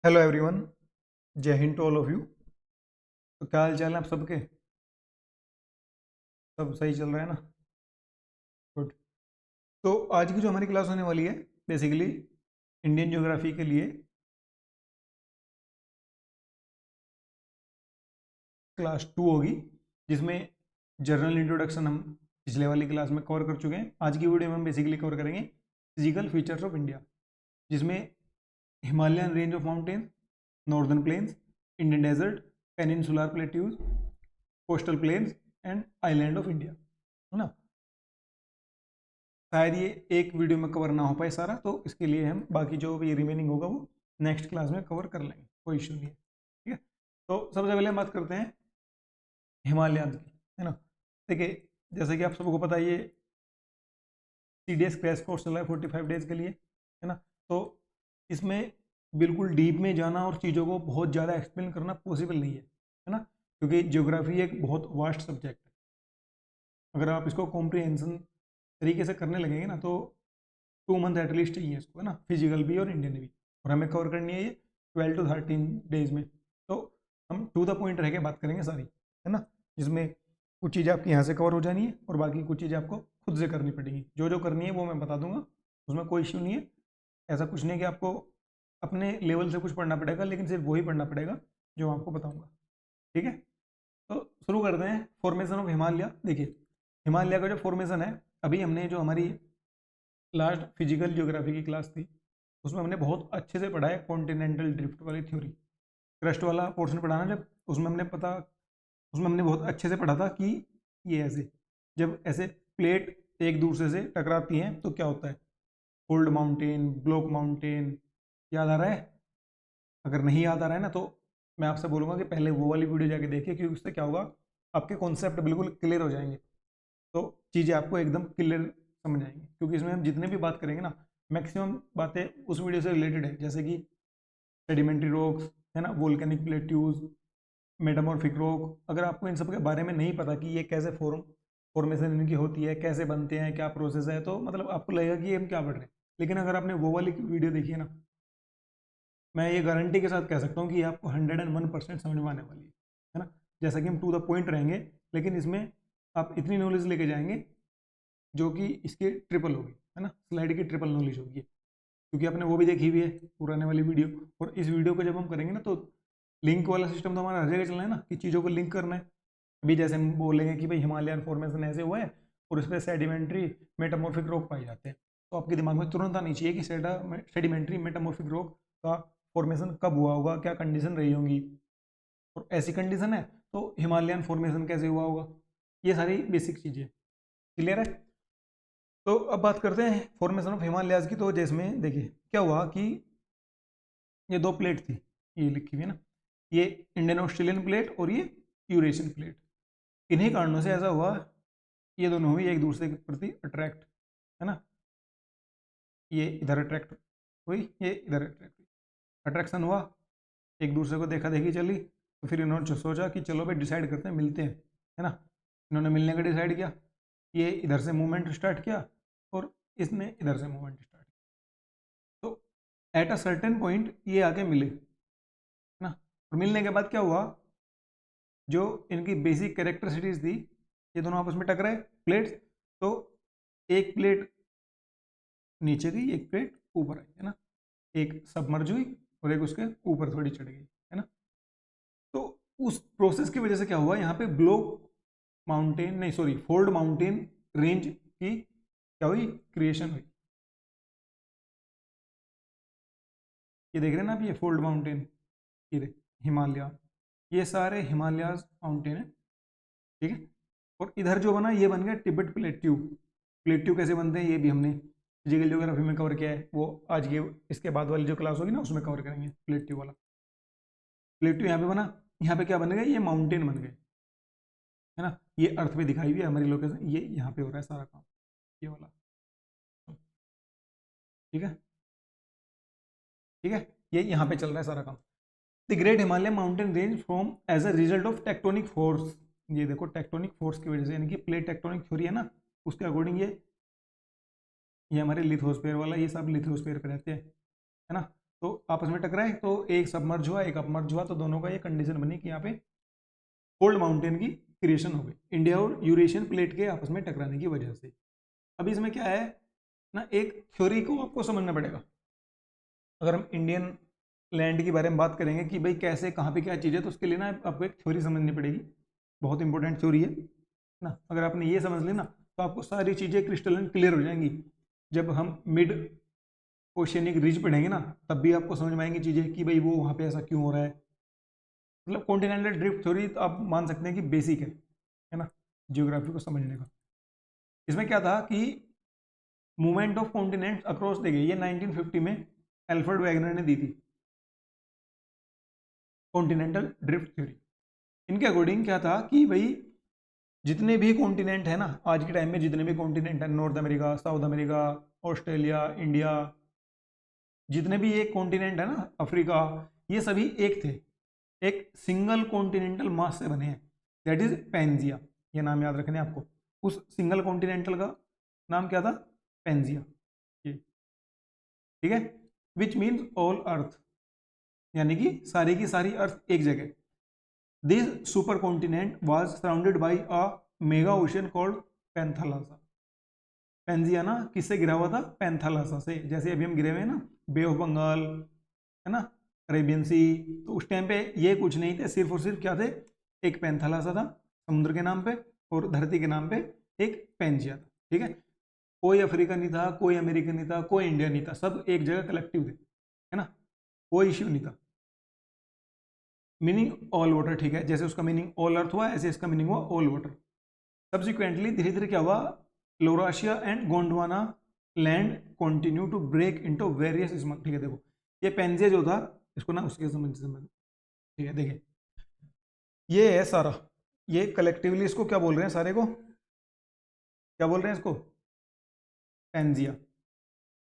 Hello everyone. जय हिंद to all of you. तो क्या हाल चाल है आप सबके? सब सही चल रहा है ना? गुड। तो आज की जो हमारी क्लास होने वाली है बेसिकली इंडियन ज्योग्राफी के लिए क्लास 2 होगी, जिसमें जनरल इंट्रोडक्शन हम पिछले वाली क्लास में कवर कर चुके हैं। आज की वीडियो में हम बेसिकली कवर करेंगे फिजिकल फीचर्स ऑफ इंडिया, जिसमें Himalayan range of mountain, northern plains, Indian desert, peninsular plateaus, coastal plains and island of India, है ना। शायद ये एक वीडियो में कवर ना हो पाए सारा, तो इसके लिए हम बाकी जो भी रिमेनिंग होगा वो नेक्स्ट क्लास में कवर कर लेंगे, कोई इशू नहीं है। ठीक है, तो सबसे पहले हम बात करते हैं हिमालयन की, है ना। देखिए, जैसे कि आप सबको पता है ये CDS क्रैश कोर्स चला है 45 डेज के लिए, है ना। तो इसमें बिल्कुल डीप में जाना और चीज़ों को बहुत ज़्यादा एक्सप्लेन करना पॉसिबल नहीं है ना, क्योंकि ज्योग्राफी एक बहुत वास्ट सब्जेक्ट है। अगर आप इसको कॉम्प्रिहेंशन तरीके से करने लगेंगे ना, तो 2 मंथ एटलीस्ट चाहिए इसको, है ना, फिजिकल भी और इंडियन भी। और हमें कवर करनी है ये 12 to 13 डेज में। तो हम टू द पॉइंट रह के बात करेंगे सारी, है ना, जिसमें कुछ चीज़ें आपकी यहाँ से कवर हो जानी है और बाकी कुछ चीज़ें आपको खुद से करनी पड़ेगी। जो जो करनी है वो मैं बता दूंगा, उसमें कोई इश्यू नहीं है। ऐसा कुछ नहीं है कि आपको अपने लेवल से कुछ पढ़ना पड़ेगा, लेकिन सिर्फ वही पढ़ना पड़ेगा जो मैं आपको बताऊँगा। ठीक है, तो शुरू करते हैं फॉर्मेशन ऑफ हिमालय। देखिए, हिमालय का जो फॉर्मेशन है, अभी हमने जो हमारी लास्ट फिजिकल ज्योग्राफी की क्लास थी उसमें हमने बहुत अच्छे से पढ़ा है कॉन्टिनेंटल ड्रिफ्ट वाली थ्योरी। क्रस्ट वाला पोर्शन पढ़ा ना, जब उसमें हमने बहुत अच्छे से पढ़ा था कि ये ऐसे, जब ऐसे प्लेट एक दूसरे से टकराती हैं तो क्या होता है, फोल्ड माउंटेन, ब्लॉक माउंटेन। याद आ रहा है? अगर नहीं याद आ रहा है ना, तो मैं आपसे बोलूँगा कि पहले वो वाली वीडियो जाके देखिए, क्योंकि उससे क्या होगा, आपके कॉन्सेप्ट बिल्कुल क्लियर हो जाएंगे। तो चीज़ें आपको एकदम क्लियर समझ आएंगी, क्योंकि इसमें हम जितने भी बात करेंगे ना, मैक्सिमम बातें उस वीडियो से रिलेटेड है, जैसे कि सेडिमेंट्री रॉक्स, है ना, वोल्केनिक प्लेट्यूज, मेटामॉर्फिक रॉक। अगर आपको इन सब के बारे में नहीं पता कि ये कैसे फॉर्मेशन इनकी होती है, कैसे बनते हैं, क्या प्रोसेस है, तो मतलब आपको लगेगा कि ये हम क्या पढ़ रहे हैं। लेकिन अगर आपने वो वाली वीडियो देखी है ना, मैं ये गारंटी के साथ कह सकता हूँ कि आपको 101% समझ में आने वाली है ना। जैसा कि हम टू द पॉइंट रहेंगे, लेकिन इसमें आप इतनी नॉलेज लेके जाएंगे जो कि इसके ट्रिपल होगी, है ना, स्लाइड की ट्रिपल नॉलेज होगी, क्योंकि आपने वो भी देखी हुई है पुराने वाली वीडियो। और इस वीडियो को जब हम करेंगे ना, तो लिंक वाला सिस्टम तो हमारा हर जगह चलना है ना, कि चीज़ों को लिंक करना है। अभी जैसे हम बोलेंगे कि भाई हिमालयन फॉर्मेशन ऐसे हुआ है और उस पर सेडिमेंट्री मेटामॉर्फिक रॉक पाए जाते हैं, तो आपके दिमाग में तुरंत आनी चाहिए कि सेडिमेंट्री मेटामॉर्फिक रॉक का फॉर्मेशन कब हुआ होगा, क्या कंडीशन रही होंगी, और ऐसी कंडीशन है तो हिमालयन फॉर्मेशन कैसे हुआ होगा। ये सारी बेसिक चीज़ें क्लियर है। तो अब बात करते हैं फॉर्मेशन ऑफ हिमालयाज की। तो जिसमें देखिए क्या हुआ कि ये दो प्लेट थी, ये लिखी हुई है ना, ये इंडियन ऑस्ट्रेलियन प्लेट और ये यूरेशियन प्लेट। इन्हीं कारणों से ऐसा हुआ, ये दोनों हुई एक दूसरे के प्रति अट्रैक्ट, है ना। ये इधर अट्रैक्ट हुई, ये इधर अट्रैक्ट हुई, अट्रैक्शन हुआ, एक दूसरे को देखा देखी चली। तो फिर इन्होंने सोचा कि चलो भाई डिसाइड करते हैं, मिलते हैं, है ना। इन्होंने मिलने का डिसाइड किया, ये इधर से मूवमेंट स्टार्ट किया और इसने इधर से मूवमेंट स्टार्ट किया। तो एट अ सर्टेन पॉइंट ये आके मिले, है ना। और मिलने के बाद क्या हुआ, जो इनकी बेसिक कैरेक्टरिस्टिक्स थी, ये दोनों आपस में टकराए प्लेट्स। तो एक प्लेट नीचे गई, एक प्लेट ऊपर आई, है ना। एक सबमर्ज हुई और एक उसके ऊपर थोड़ी चढ़ गई, है ना। तो उस प्रोसेस की वजह से क्या हुआ, यहाँ पे ब्लॉक माउंटेन नहीं सॉरी फोल्ड माउंटेन रेंज की क्या हुई, क्रिएशन हुई। ये देख रहे हैं ना आप, ये फोल्ड माउंटेन, ये हिमालय, ये सारे हिमालयाज माउंटेन है, ठीक है। और इधर जो बना ये बन गया तिब्बत प्लेट्यू। प्लेट्यू कैसे बनते हैं ये भी हमने फिजिकल ज्योग्राफी में कवर किया है, वो आज के इसके बाद वाली जो क्लास होगी ना उसमें कवर करेंगे प्लेट्यू वाला। प्लेट्यू यहाँ पे बना, यहाँ पे क्या बन गए, ये माउंटेन बन गए, है ना। ये अर्थ पे दिखाई हुई है हमारी लोकेशन, ये यहाँ पे हो रहा है सारा काम, ये वाला, ठीक है। ठीक है, ये यहाँ पे चल रहा है सारा काम। The great Himalaya mountain range from as a result of tectonic force. ये देखो टेक्टोनिक फोर्स की वजह से, यानी कि प्लेट टेक्टोनिक थ्योरी है ना, उसके अकॉर्डिंग ये हमारे लिथोस्फीयर वाला, ये सब लिथोस्फीयर पे रहते हैं, है ना। तो आपस में टकराए, तो एक सबमर्ज हुआ, एक अपमर्ज हुआ, तो दोनों का ये कंडीशन बनी कि यहाँ पे कोल्ड माउंटेन की क्रिएशन हो गई इंडिया और यूरेशियन प्लेट के आपस में टकराने की वजह से। अभी इसमें क्या है ना, एक थ्योरी को आपको समझना पड़ेगा। अगर हम इंडियन लैंड के बारे में बात करेंगे कि भाई कैसे कहाँ पे क्या चीज़ है, तो उसके लिए ना आपको एक थ्योरी समझनी पड़ेगी, बहुत इंपॉर्टेंट थ्योरी है ना। अगर आपने ये समझ ली ना, तो आपको सारी चीज़ें क्रिस्टलन क्लियर हो जाएंगी। जब हम मिड ओशियनिक रिज पढ़ेंगे ना, तब भी आपको समझ में आएंगी चीज़ें कि भाई वो वहाँ पे ऐसा क्यों हो रहा है। मतलब कॉन्टिनेंटल ड्रिफ्ट थ्योरी तो आप मान सकते हैं कि बेसिक है ना, जियोग्राफी को समझने का। इसमें क्या था कि movement of continent across the गई, ये 1950 में एल्फ्रेड वैगनर ने दी थी कॉन्टिनेंटल ड्रिफ्ट थ्योरी। इनके अकॉर्डिंग क्या था कि भाई जितने भी कॉन्टिनेंट है ना, आज के टाइम में जितने भी कॉन्टिनेंट है, north America, south America, Australia, India, जितने भी ये कॉन्टिनेंट है ना, अफ्रीका, ये सभी एक थे, एक सिंगल कॉन्टिनेंटल मास से बने हैं, दैट इज पेंजिया। ये नाम याद रखने आपको, उस सिंगल कॉन्टिनेंटल का नाम क्या था, पेंजिया। ठीक है, विच मीन्स ऑल अर्थ, यानी कि सारी की सारी अर्थ एक जगह। This super continent was surrounded by a mega ocean called Panthalassa. Pangaea ना किससे घिरा हुआ था, पैंथालासा से। जैसे अभी हम घिरे हुए हैं ना, बे ऑफ बंगाल है ना, अरेबियन सी, तो उस टाइम पे ये कुछ नहीं थे, सिर्फ और सिर्फ क्या थे, एक पैंथालासा था समुद्र के नाम पे, और धरती के नाम पे एक पेंजिया था। ठीक है, कोई अफ्रीकन नहीं था, कोई अमेरिकन नहीं था, कोई इंडियन नहीं था, सब एक जगह कलेक्टिव थे, है ना, कोई इश्यू नहीं था। मीनिंग ऑल वाटर, ठीक है, जैसे उसका मीनिंग ऑल अर्थ हुआ, ऐसे इसका मीनिंग हुआ ऑल वाटर। सब्सिक्वेंटली धीरे धीरे क्या हुआ, Laurasia and Gondwana land continue to break into various small. ठीक है, देखो ये पेंजिया जो था, इसको ना उसके समझ, ठीक है, देखिए ये है सारा, ये कलेक्टिवली इसको क्या बोल रहे हैं, सारे को क्या बोल रहे हैं, इसको पेंजिया,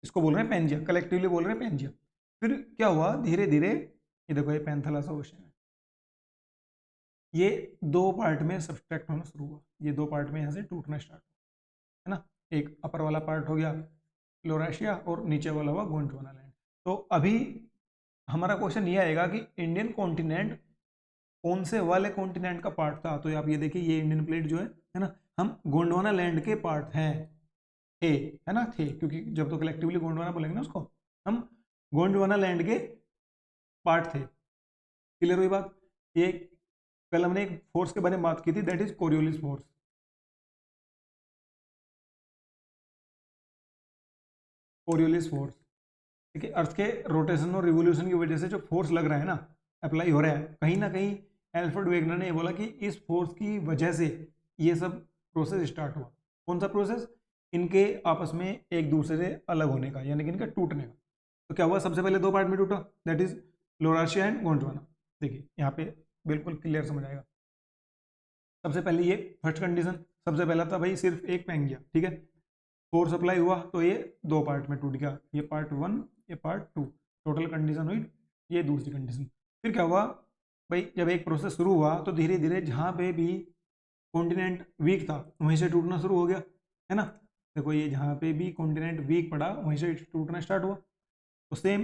इसको बोल रहे हैं पेंजिया, कलेक्टिवली बोल रहे हैं पेंजिया। फिर क्या हुआ धीरे धीरे, ये देखो ये पैंथालासा ओशन है, ये दो पार्ट में सब्सट्रैक्ट होना शुरू हुआ, ये दो पार्ट में यहाँ से टूटना स्टार्ट हुआ, है ना। एक अपर वाला पार्ट हो गया लोराशिया, और नीचे वाला हुआ गोंडवाना लैंड। तो अभी हमारा क्वेश्चन ये आएगा कि इंडियन कॉन्टिनेंट कौन से वाले कॉन्टिनेंट का पार्ट था। तो आप ये देखिए, ये इंडियन प्लेट जो है ना, हम गोंडवाना लैंड के पार्ट हैं, थे, है ना, थे, क्योंकि जब तो कलेक्टिवली गोंडवाना बोलेंगे ना उसको, हम गोंडवाना लैंड के पार्ट थे। क्लियर हुई बात। ये कल हमने एक फोर्स के बारे में बात की थी, that is Coriolis force. Coriolis force, ठीक है, अर्थ के रोटेशन और रिवोल्यूशन की वजह से जो फोर्स लग रहा है ना, अप्लाई हो रहा है, कहीं ना कहीं एल्फ्रेड वेगनर ने ये बोला कि इस फोर्स की वजह से ये सब प्रोसेस स्टार्ट हुआ। कौन सा प्रोसेस, इनके आपस में एक दूसरे से अलग होने का, यानी कि इनका टूटने का। तो क्या हुआ, सबसे पहले दो पार्ट में टूटा, दैट इज लोराशिया एंड गोंडवाना। देखिए यहाँ पे बिल्कुल क्लियर समझ आएगा। सबसे पहले ये फर्स्ट कंडीशन, सबसे पहला था भाई सिर्फ एक पेंगिया, ठीक है, फोर्स अप्लाई हुआ तो ये दो पार्ट में टूट गया, ये पार्ट वन, ये पार्ट टू, टोटल कंडीशन हुई, ये दूसरी कंडीशन। फिर क्या हुआ भाई, जब एक प्रोसेस शुरू हुआ तो धीरे धीरे जहाँ पे भी कॉन्टिनेंट वीक था वहीं से टूटना शुरू हो गया, है ना। देखो ये जहाँ पे भी कॉन्टिनेंट वीक पड़ा वहीं से टूटना स्टार्ट हुआ। तो सेम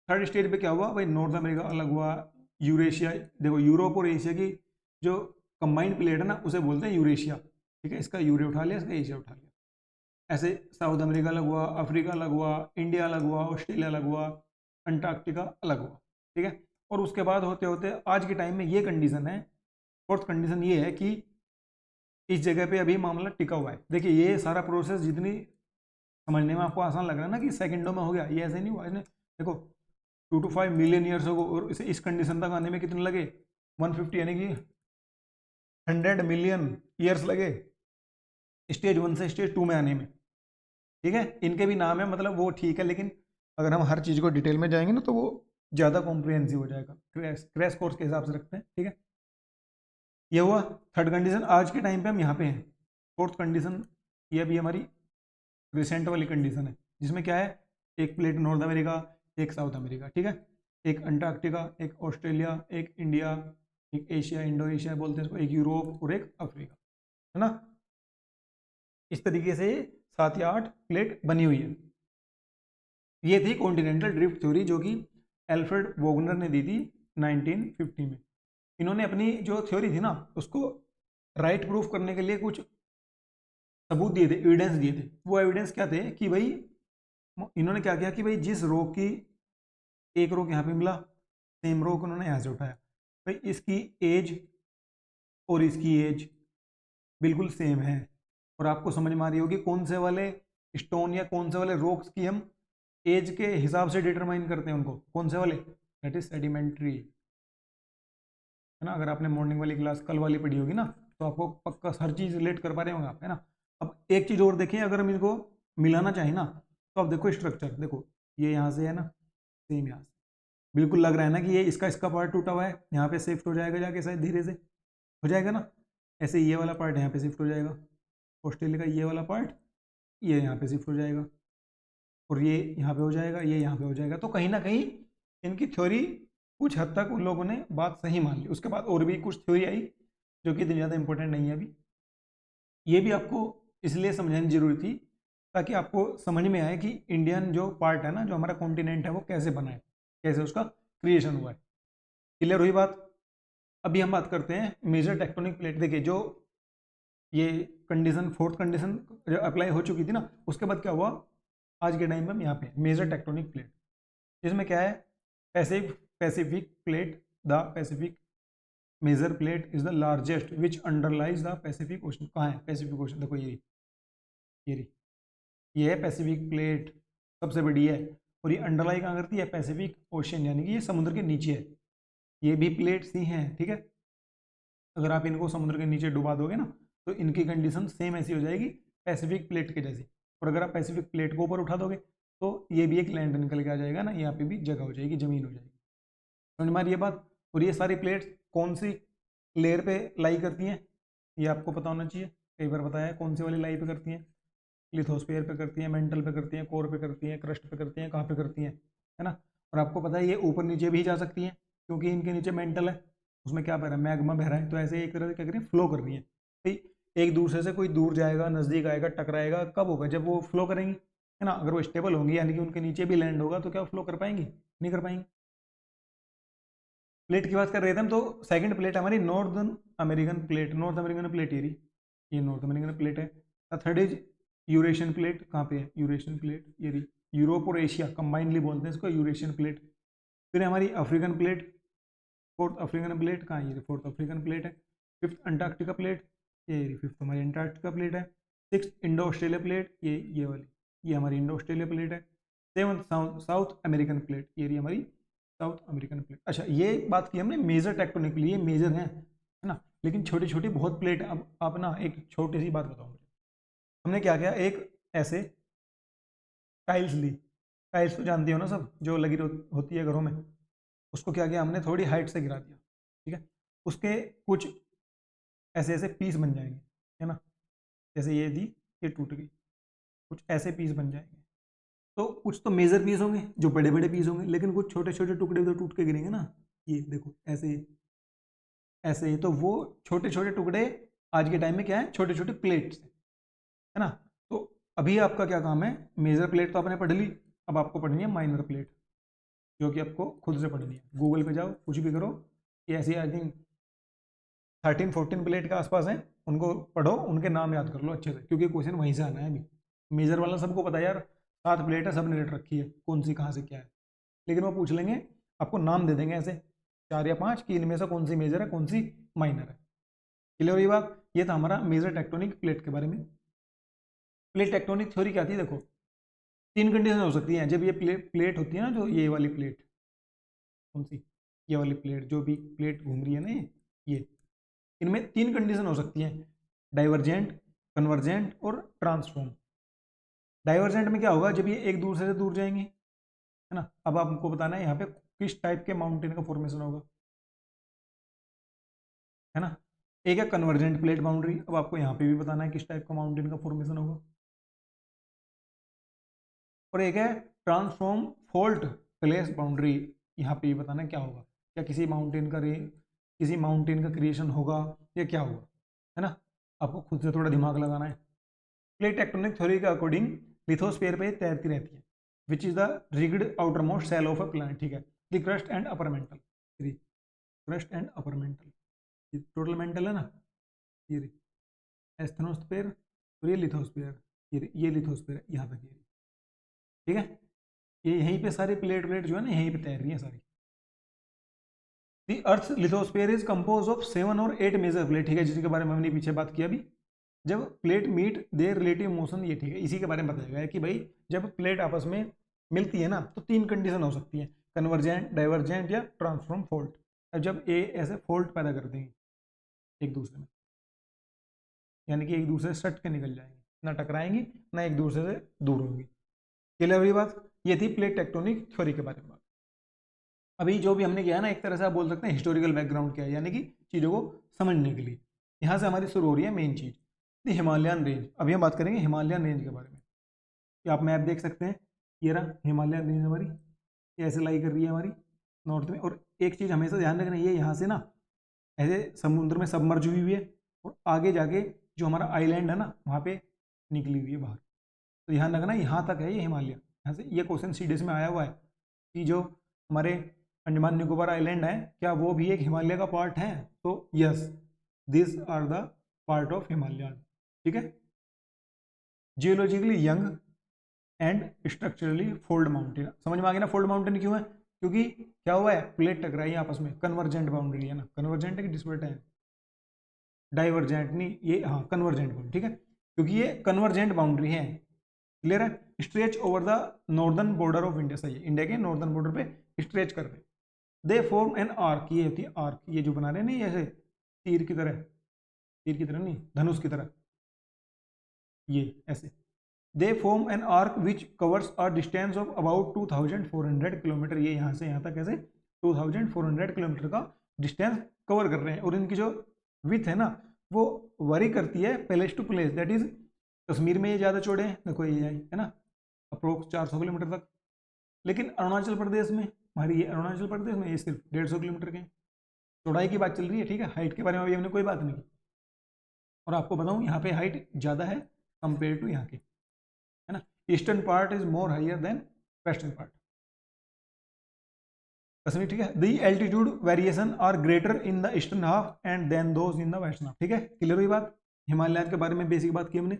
थर्ड स्टेज पे क्या हुआ भाई, नॉर्थ अमेरिका अलग हुआ, यूरेशिया, देखो यूरोप और एशिया की जो कंबाइंड प्लेट है ना, उसे बोलते हैं यूरेशिया, ठीक है, इसका यूरे उठा लिया, इसका एशिया उठा लिया। ऐसे साउथ अमेरिका अलग हुआ, अफ्रीका अलग हुआ, इंडिया अलग हुआ, ऑस्ट्रेलिया अलग हुआ, अंटार्कटिका अलग हुआ, ठीक है। और उसके बाद होते होते आज के टाइम में ये कंडीशन है, फोर्थ कंडीशन ये है कि इस जगह पे अभी मामला टिका हुआ है। देखिए ये सारा प्रोसेस जितनी समझने में आपको आसान लग रहा है ना कि सेकंडों में हो गया, ये ऐसे नहीं हुआ, इसने देखो 2 to 5 मिलियन ईयर्स हो और इसे इस कंडीशन तक आने में कितने लगे, 150, यानी कि 100 मिलियन ईयर्स लगे स्टेज वन से स्टेज टू में आने में। ठीक है, इनके भी नाम है, मतलब वो ठीक है, लेकिन अगर हम हर चीज़ को डिटेल में जाएंगे ना तो वो ज़्यादा कॉम्प्रिहेंसिव हो जाएगा, क्रैश कोर्स के हिसाब से रखते हैं। ठीक है, ये हुआ थर्ड कंडीशन, आज के टाइम पे हम यहाँ पे हैं। फोर्थ कंडीशन ये भी हमारी रिसेंट वाली कंडीशन है, जिसमें क्या है, एक प्लेट नॉर्थ अमेरिका, एक साउथ अमेरिका, ठीक है, एक अंटार्कटिका, एक ऑस्ट्रेलिया, एक इंडिया, एक एशिया, इंडो एशिया बोलते हैं इसको, एक यूरोप और एक अफ्रीका, है ना। इस तरीके से 7 या 8 प्लेट बनी हुई है। ये थी कॉन्टिनेंटल ड्रिफ्ट थ्योरी, जो कि एल्फ्रेड वोगनर ने दी थी 1950 में। इन्होंने अपनी जो थ्योरी थी ना उसको राइट प्रूफ करने के लिए कुछ सबूत दिए थे, एविडेंस दिए थे। वो एविडेंस क्या थे कि भाई इन्होंने क्या किया कि भाई जिस रोग की एक रोग यहाँ पे मिला, सेम रोग उन्होंने यहाँ से उठाया, भाई इसकी एज और इसकी एज बिल्कुल सेम है, और आपको समझ में आ रही होगी कौन से वाले स्टोन या कौन से वाले रॉक्स की हम एज के हिसाब से डिटरमाइन करते हैं उनको, कौन से वाले, दैट इज सेडिमेंट्री, है ना। अगर आपने मॉर्निंग वाली क्लास कल वाली पढ़ी होगी ना तो आपको पक्का हर चीज़ रिलेट कर पा रहे होंगे आप, है ना। अब एक चीज़ और देखिए, अगर हम इनको मिलाना चाहें ना तो आप देखो स्ट्रक्चर, देखो ये यहाँ से है ना, सेम यहाँ से, बिल्कुल लग रहा है ना कि ये इसका पार्ट टूटा हुआ है, यहाँ पे शिफ्ट हो जाएगा जाके शायद धीरे से हो जाएगा ना। ऐसे ये वाला पार्ट यहाँ पे शिफ्ट हो जाएगा, ऑस्ट्रेलिया का ये वाला पार्ट ये यहाँ पे शिफ्ट हो जाएगा, और ये यहाँ पे हो जाएगा, ये यहाँ पे हो जाएगा। तो कहीं ना कहीं इनकी थ्योरी कुछ हद तक उन लोगों ने बात सही मान ली। उसके बाद और भी कुछ थ्योरी आई जो कि इतनी ज़्यादा इंपॉर्टेंट नहीं है अभी, ये भी आपको इसलिए समझानी जरूरी थी ताकि आपको समझ में आए कि इंडियन जो पार्ट है ना, जो हमारा कॉन्टिनेंट है वो कैसे बना है, कैसे उसका क्रिएशन हुआ है। क्लियर हुई बात। अभी हम बात करते हैं मेजर टेक्टोनिक प्लेट। देखिए जो ये कंडीशन, फोर्थ कंडीशन जो अप्लाई हो चुकी थी ना, उसके बाद क्या हुआ, आज के टाइम में हम यहाँ पे मेजर टेक्टोनिक प्लेट, जिसमें क्या है, Pacific plate, the Pacific major plate is the largest which underlies the Pacific ocean. कहाँ है पैसिफिक ओशन, देखो ये है पैसिफिक प्लेट, सबसे बड़ी है, और ये अंडरलाई कहाँ करती है, पैसिफिक ओशन, यानी कि ये समुद्र के नीचे है। ये भी प्लेट्स ही हैं, ठीक है। अगर आप इनको समुद्र के नीचे डुबा दोगे ना तो इनकी कंडीशन सेम ऐसी हो जाएगी पैसिफिक प्लेट के जैसी, और अगर आप पैसिफिक प्लेट को ऊपर उठा दोगे तो ये भी एक लैंड निकल के आ जाएगा ना, यहाँ पे भी जगह हो जाएगी, जमीन हो जाएगी। समझ में आ रही है बात। और ये सारी प्लेट्स कौन सी लेयर पे लाई करती हैं, ये आपको पता होना चाहिए, कई बार बताया है कौन सी वाली लाई पे करती हैं, लिथोस्फीयर पे करती हैं, मेंटल पे करती हैं, कोर पे करती हैं, क्रस्ट पे करती हैं, कहाँ पे करती हैं, है ना। और आपको पता है ये ऊपर नीचे भी जा सकती हैं क्योंकि इनके नीचे मेंटल है, उसमें क्या बह रहा है, मैग्मा बह रहा है, तो ऐसे एक तरह से क्या करें, फ्लो कर रही है भाई। एक दूसरे से कोई दूर जाएगा, नज़दीक आएगा, टकराएगा, कब होगा, जब वो फ्लो करेंगी, है ना। अगर वो स्टेबल होंगी यानी कि उनके नीचे भी लैंड होगा तो क्या फ्लो कर पाएंगी, नहीं कर पाएंगी। प्लेट की बात कर रहे थे हम, तो सेकंड प्लेट हमारी northern American plate, north American plate ये नॉर्थ अमेरिकन प्लेट है। थर्ड इज यूरेशियन प्लेट, कहाँ पे है यूरेशियन प्लेट, ये रही, यूरोप और एशिया कंबाइनली बोलते हैं इसको यूरेशियन प्लेट। फिर हमारी African plate, fourth African plate, कहाँ ये फोर्थ अफ्रीकन प्लेट है। फिफ्थ अंटार्कटिका प्लेट, ये फिफ्थ हमारी अंटार्कटिका प्लेट है। सिक्स इंडो ऑस्ट्रेलिया प्लेट, ये वाली, ये हमारी इंडो ऑस्ट्रेलिया प्लेट है। सेवंथ साउथ अमेरिकन प्लेट, ये रही हमारी साउथ अमेरिकन प्लेट। अच्छा ये बात की हमने मेजर टेक्टोनिक, ये मेजर है ना, लेकिन छोटी छोटी बहुत प्लेट है। अब आप ना एक छोटी सी बात बताओ मुझे, हमने क्या किया, एक ऐसे टाइल्स ली, टाइल्स तो जानती हो ना सब, जो लगी होती है घरों में, उसको क्या किया हमने, थोड़ी हाइट से गिरा दिया, ठीक है। उसके कुछ ऐसे ऐसे पीस बन जाएंगे, है ना, जैसे ये दी, ये टूट गई, कुछ ऐसे पीस बन जाएंगे। तो कुछ तो मेजर पीस होंगे जो बड़े बड़े पीस होंगे, लेकिन कुछ छोटे छोटे टुकड़े तो टूट के गिरेंगे ना। ये देखो ऐसे ऐसे, तो वो छोटे छोटे टुकड़े आज के टाइम में क्या है, छोटे छोटे प्लेट्स है ना। तो अभी आपका क्या काम है, मेजर प्लेट तो आपने पढ़ ली, अब आपको पढ़नी है माइनर प्लेट, जो कि आपको खुद से पढ़नी है। गूगल पे जाओ, कुछ भी करो, ये ऐसी आई थिंक 13-14 प्लेट के आसपास हैं, उनको पढ़ो, उनके नाम याद कर लो अच्छे से, क्योंकि क्वेश्चन वहीं से आना है। अभी मेजर वाला सबको पता है यार, 7 प्लेट है, सबने रेट रखी है, कौन सी कहाँ से क्या है, लेकिन वो पूछ लेंगे, आपको नाम दे देंगे ऐसे 4 या 5 कि इनमें से कौन सी मेजर है, कौन सी माइनर है। क्लियर हुई बात। ये था हमारा मेजर टेक्टोनिक प्लेट के बारे में। प्लेट टेक्टोनिक थ्योरी क्या थी, देखो 3 कंडीशन हो सकती हैं जब ये प्लेट होती है ना, जो ये वाली प्लेट, कौन सी, ये वाली प्लेट, जो भी प्लेट घूम रही है ना ये, इनमें 3 कंडीशन हो सकती हैं, डाइवर्जेंट, कन्वर्जेंट और ट्रांसफॉर्म। डाइवर्जेंट में क्या होगा, जब ये एक दूसरे से दूर जाएंगे, है ना। अब आपको बताना है यहाँ पे किस टाइप के माउंटेन का फॉर्मेशन होगा, है ना। एक है कन्वर्जेंट प्लेट बाउंड्री, अब आपको यहाँ पे भी बताना है किस टाइप का माउंटेन का फॉर्मेशन होगा। और एक है ट्रांसफॉर्म फॉल्ट प्लेस बाउंड्री, यहाँ पे भी बताना है क्या होगा, क्या किसी माउंटेन का क्रिएशन होगा या क्या होगा, है ना। आपको खुद से थोड़ा दिमाग लगाना है। प्लेट टेक्टोनिक थ्योरी के अकॉर्डिंग लिथोस्फीयर पे तैरती रहती है, which is the rigid outer most shell of a planet, ठीक है। The crust and upper mantle, crust and upper mantle, ये टोटल मेंटल है ना, ये एस्थेनोस्फीयर और ये लिथोस्फीयर, ये लिथोस्फीयर यहाँ तक ये, ठीक है। ये यहीं पे सारी प्लेट प्लेट जो है ना यहीं पे तैर रही है सारी। The earth lithosphere is composed of 7 और 8 मेजर प्लेट, ठीक है, जिसके बारे में हमने पीछे बात किया अभी। जब plate meet their relative motion, ये ठीक है, इसी के बारे में बताया गया है कि भाई जब प्लेट आपस में मिलती है ना तो 3 कंडीशन हो सकती है, कन्वर्जेंट, डाइवर्जेंट या ट्रांसफॉर्म फॉल्ट। अब जब ये ऐसे फॉल्ट पैदा कर देंगे एक दूसरे में, यानी कि एक दूसरे से सट के निकल जाएंगे, ना टकराएंगी ना एक दूसरे से दूर होंगी। क्लियर हुई बात? ये थी प्लेट टेक्टोनिक थ्योरी के बारे में बात। अभी जो भी हमने किया है ना, एक तरह से आप बोल सकते हैं हिस्टोरिकल बैकग्राउंड क्या है, यानी कि चीज़ों को समझने के लिए। यहाँ से हमारी शुरू हो रही है main cheese, the Himalayan range. अभी हम बात करेंगे हिमालयन रेंज के बारे में। कि आप मैप देख सकते हैं, ये रहा हिमालयन रेंज हमारी, ये ऐसे लाई कर रही है हमारी नॉर्थ में। और एक चीज़ हमेशा ध्यान रखना, ये यहाँ से ना ऐसे समुद्र में सबमर्ज हुई है और आगे जाके जो हमारा आइलैंड है ना वहाँ पे निकली हुई है बाहर। तो ध्यान रखना यहाँ तक है ये हिमालय। यहाँ से ये क्वेश्चन सीडीएस में आया हुआ है कि जो हमारे अंडमान निकोबार आइलैंड है क्या वो भी एक हिमालय का पार्ट है? तो yes, this are the part of Himalaya, ठीक है। Geologically young and structurally fold mountain, समझ में आ गया ना फोल्ड माउंटेन क्यों है? क्योंकि क्या हुआ है, प्लेट टकराई है आपस में, कन्वर्जेंट बाउंड्री है ना, कन्वर्जेंट है कि डिस्पर्ट है, डाइवर्जेंट नहीं, ये हाँ कन्वर्जेंट बाउंड्री, ठीक है, क्योंकि ये कन्वर्जेंट बाउंड्री है। क्लियर है? Stretch over the northern border of India, सही है, इंडिया के नॉर्दर्न बॉर्डर पे स्ट्रेच कर रहे। दे फॉर्म एन आर्क, ये होती है आर्क, ये जो बना रहे हैं नहीं ऐसे तीर की तरह, तीर की तरह नहीं, धनुष की तरह, ये ऐसे। They form an arc which covers a distance of about 2400 kilometre, ये यहाँ से यहाँ तक ऐसे 2400 किलोमीटर का डिस्टेंस कवर कर रहे हैं। और इनकी जो विथ है ना वो वरी करती है place to place, that is Kashmir में ये ज़्यादा चौड़े हैं, देखो ये है ना अप्रोक्स 400 किलोमीटर तक, लेकिन अरुणाचल प्रदेश में, हमारी ये अरुणाचल प्रदेश में ये सिर्फ 150 किलोमीटर के हैं। चौड़ाई की बात चल रही है, ठीक है, हाइट के बारे में अभी हमने कोई बात नहीं की। और आपको बताऊं यहाँ पे हाइट ज़्यादा है कंपेयर टू यहाँ के, है ना। Eastern part is more higher than western part, Kashmir, ठीक है। The altitude variation are greater in the eastern half and then those in the western half, ठीक है। क्लियर हुई बात? हिमालय के बारे में बेसिक बात की हमने।